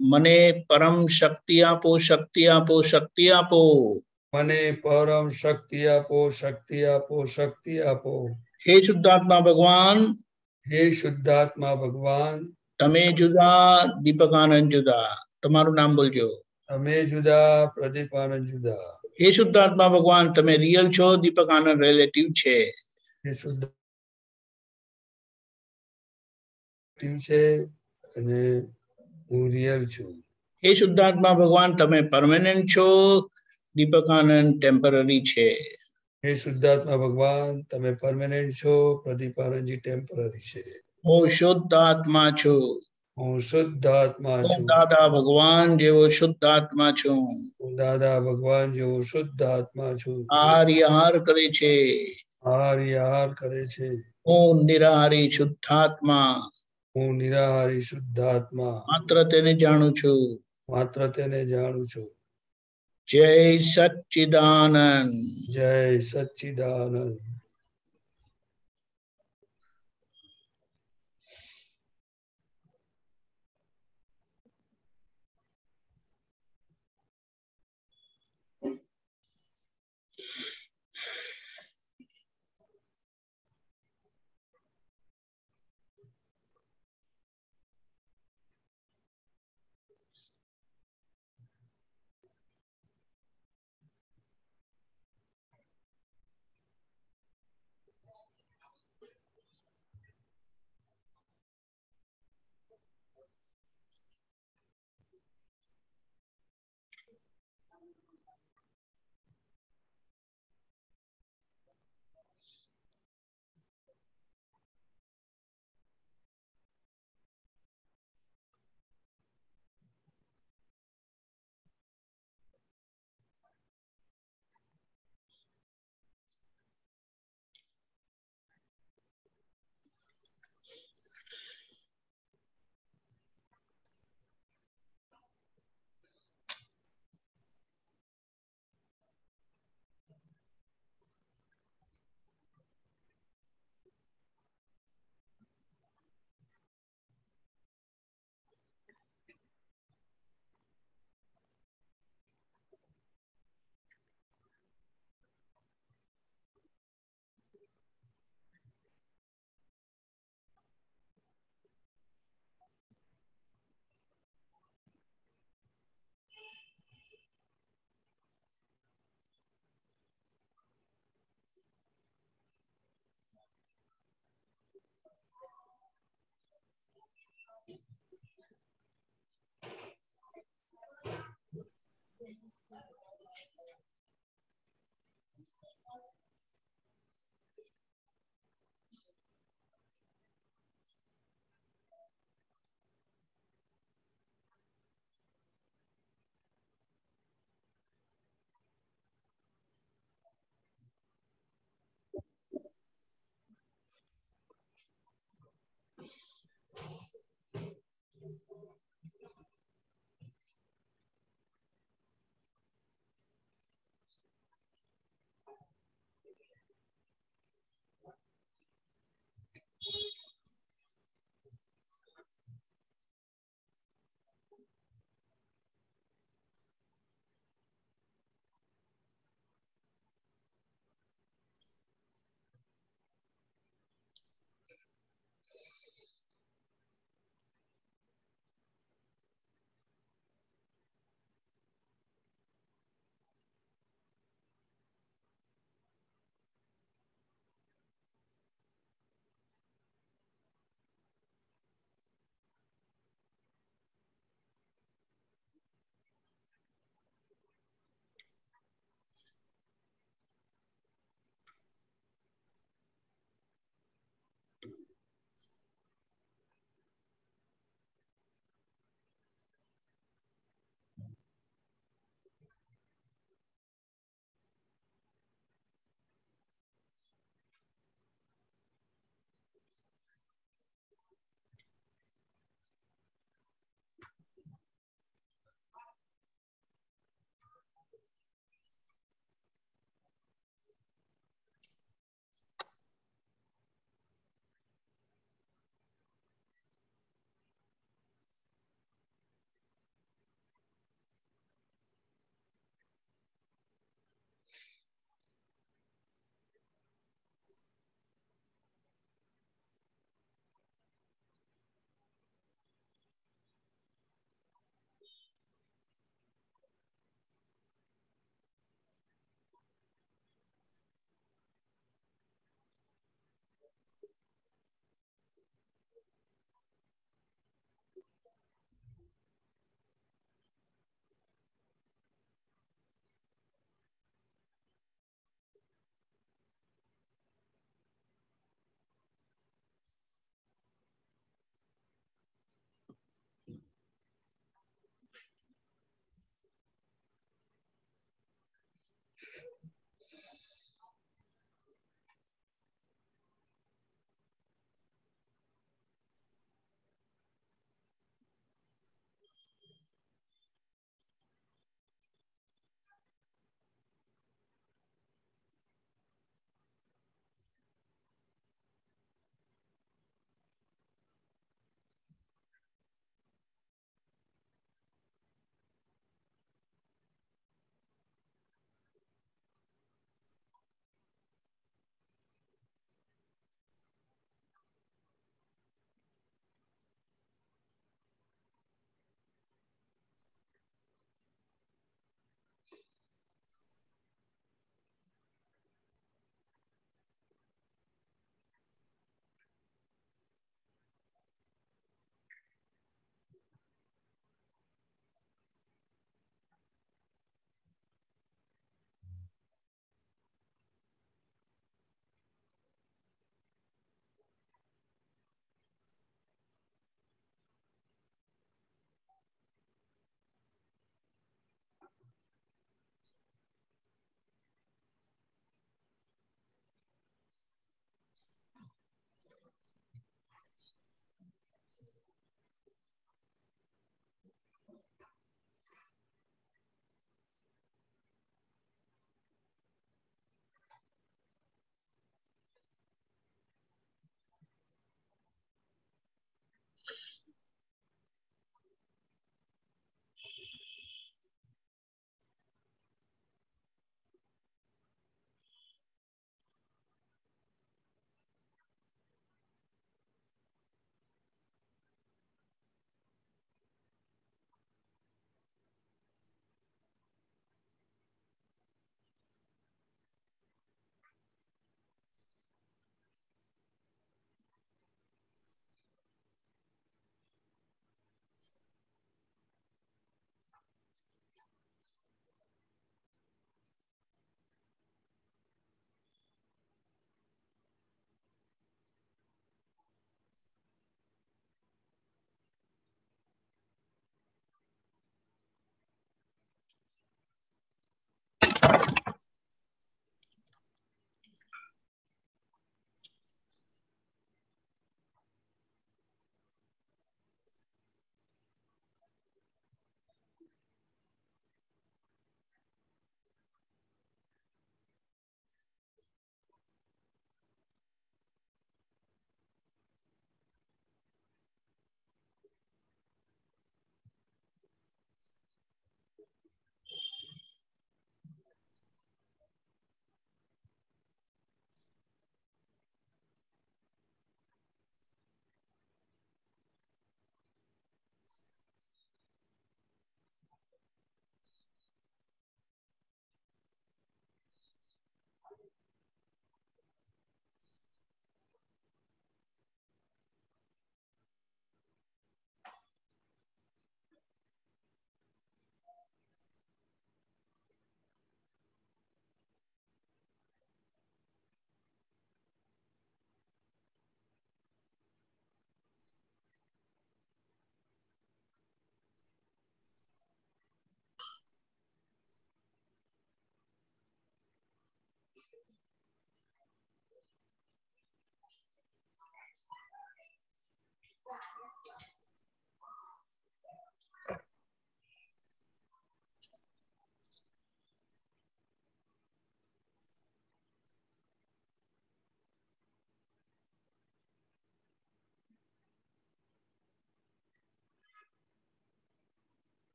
મને પરમ શક્તિ આપો, શક્તિ આપો, શક્તિ આપો, મને પરમ શક્તિ આપો, શક્તિ આપો, શક્તિ આપો। હે શુદ્ધાત્મા ભગવાન, હે શુદ્ધાત્મા ભગવાન, તમે જુદા, દીપક આનંદ જુદા। તમારું નામ બોલજો। તમે જુદા, પ્રદીપ આનંદ જુદા। હે શુદ્ધાત્મા ભગવાન, તમે રિયલ છો, દીપક આનંદ રિલેટિવ છે। હે શુદ્ધ છે અને હું રિયલ છું। હે શુદ્ધાત્મા ભગવાન, તમે પરમેનન્ટ છો, દીપક આનંદ ટેમ્પરરી છે। હે શુદ્ધાત્મા ભગવાન, તમે પરમેનન્ટ છો, પ્રદીપ આનંદજી ટેમ્પરરી છે। હું શુદ્ધ આત્મા છું, હું શુદ્ધ આત્મા હું છું, દાદા ભગવાન જેવો શુદ્ધ આત્મા છું। હું દાદા ભગવાન જેવો શુદ્ધ આત્મા છું। આહાર કરે છે, આહાર કરે છે। હું નિરાહારી શુદ્ધાત્મા, હું નિરાહારી શુદ્ધાત્મા, માત્ર તેને જાણું છું। માત્ર તેને જાણું છું। जय सच्चिदानंद। जय सच्चिदानंद।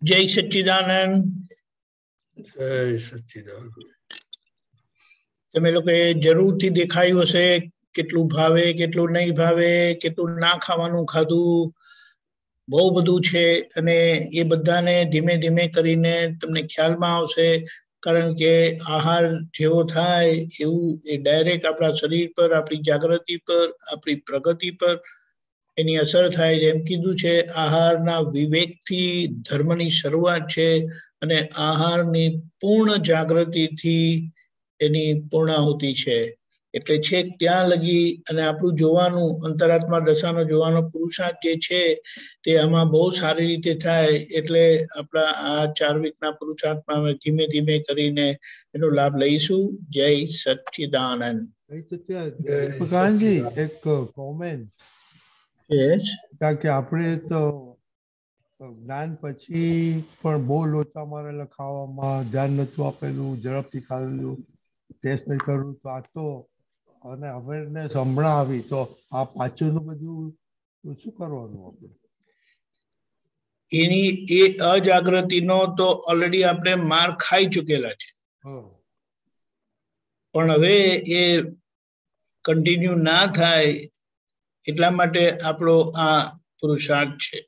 જય સચ્ચિદાનંદ. જય સચ્ચિદાનંદ. તમે લોકોએ જરૂરથી દેખાયું હશે કેટલું ભાવે કેટલું નહીં ભાવે, કેટલું ના ખાવાનું ખાધું, બહુ બધું છે. અને એ બધાને ધીમે ધીમે કરીને તમને ખ્યાલમાં આવશે, કારણ કે આહાર જેવો થાય એવું એ ડાયરેક્ટ આપણા શરીર પર, આપણી જાગૃતિ પર, આપણી પ્રગતિ પર એની અસર થાય. જેમ કીધું છે, આહારના વિવેકથી ધર્મની શરૂઆત છે અને આહારની પૂર્ણ જાગૃતિથી એની પૂર્ણાહુતિ છે. એટલે છેક ત્યાં લગી અને આપણું જોવાનું, અંતરાત્મા દશાનો જોવાનો પુરુષાર્થ જે છે તે આમાં બહુ સારી રીતે થાય. એટલે આપણા આ 4 વીકના પુરુષાર્થમાં અમે ધીમે ધીમે કરીને એનો લાભ લઈશું. જય સચ્ચિદાનંદ. દીપકાનજી, એક કોમેન્ટ. કારણ કે આપણે તો જ્ઞાન પછી પણ બહુ લોચા મારેલા ખાવામાં, ધ્યાન નતું આપેલું, ઝડપથી ખાધેલું, ટેસ્ટ નહીં કરવું. તો આ તો અને અવેરનેસ હમણાં આવી, તો આ પાછળનું બધું શું કરવાનું આપણે? એની એ અજાગૃતિનો તો ઓલરેડી આપણે માર ખાઈ ચૂકેલા છે, પણ હવે એ કન્ટિન્યુ ના થાય એટલા માટે આપણો આ પુરુષાર્થ છે.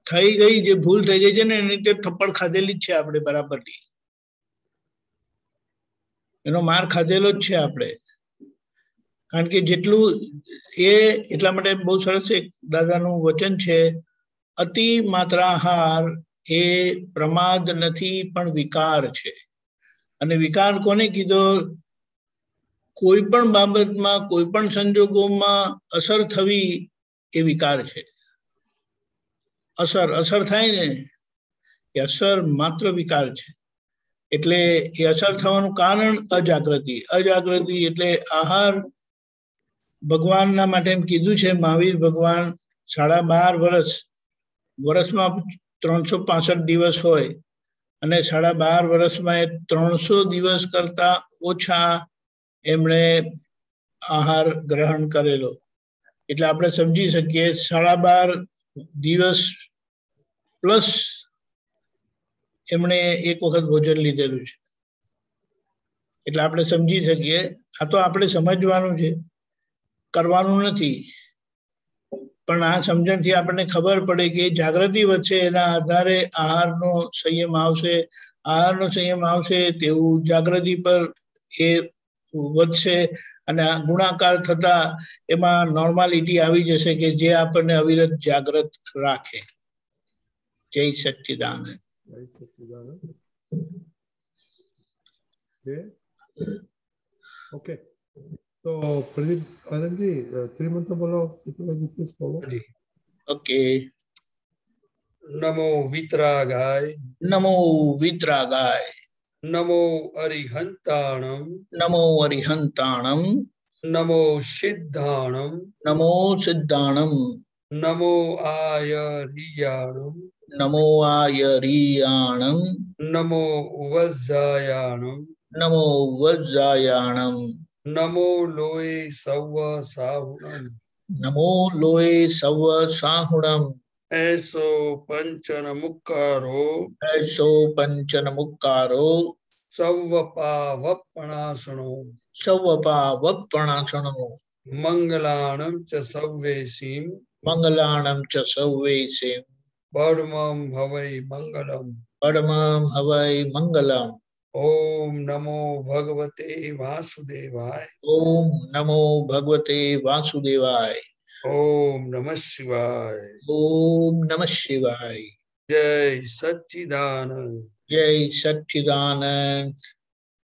થઈ ગઈ જે ભૂલ થઈ ગઈ છે ને, એની રીતે થપ્પડ ખાધેલી જ છે આપણે બરાબરની. એનો માર ખાધેલો જ છે આપણે. કારણ કે જેટલું એટલા માટે બહુ સરસ એક દાદાનું વચન છે, અતિ માત્રાહાર એ પ્રમાદ નથી પણ વિકાર છે. અને વિકાર કોને કીધો? કોઈ પણ બાબતમાં, કોઈ પણ સંજોગોમાં અસર થવી એ વિકાર છે. અસર થાય ને એ અસર માત્ર વિકાર છે. એટલે એ અસર થવાનું કારણ અજાગૃતિ. અજાગૃતિ એટલે આહાર ભગવાનના માટે એમ કીધું છે, મહાવીર ભગવાન 12.5 વર્ષમાં 365 દિવસ હોય અને 12.5 વર્ષમાં એ 300 દિવસ કરતા ઓછા એમણે આહાર ગ્રહણ કરેલો. એટલે આપણે સમજી શકીએ 12.5 દિવસ પ્લસ એમણે એક વખત ભોજન લીધેલું છે. એટલે આપણે સમજી શકીએ. આ તો આપણે સમજવાનું છે, કરવાનું નથી. પણ આ સમજણથી આપણને ખબર પડે કે જાગૃતિ વધશે, એના આધારે આહારનો સંયમ આવશે. આહારનો સંયમ આવશે તેવું જાગૃતિ પર એ વધશે અને આ ગુણાકાર થતા એમાં નોર્માલિટી આવી જશે કે જે આપણને અવિરત જાગૃત રાખે. જય સચ્ચિદાનંદ. ઓકે, તો પ્રદીપ આનંદજી, ત્રિમંત્ર બોલો. ઓકે. નમો વિતરાગાય. નમો વિતરાગાય. નમો અરિહંતાણમ. નમો અરિહંતાણમ. નમો સિદ્ધાણમ. નમો સિદ્ધાણમ. નમો આયરિયાણમ. નમો આયરિયાણમ. નમો વજ્જાયાણમ. નમો વજ્જાયાણમ. નમો લોય સવ સાહુણમ. નમો લોય સવ સાહુણમ. એસો પંચન મુક્કારો. એસો પંચન મુક્કારો. સવપાવપણાસણો. સવપાવપણાસણો. મંગલાણમ ચ સવ્વેસીમ. મંગલાણમ ચ સવ્વેસીમ. પડમમ હવૈ મંગલમ. પડમમ હવૈ મંગલમ. ઓમ નમો ભગવતે વાસુદેવાય. ઓમ નમો ભગવતે વાસુદેવાય. ઓમ નમઃ શિવાય. ઓમ નમઃ શિવાય. જય સચ્ચિદાનંદ. જય સચ્ચિદાનંદ.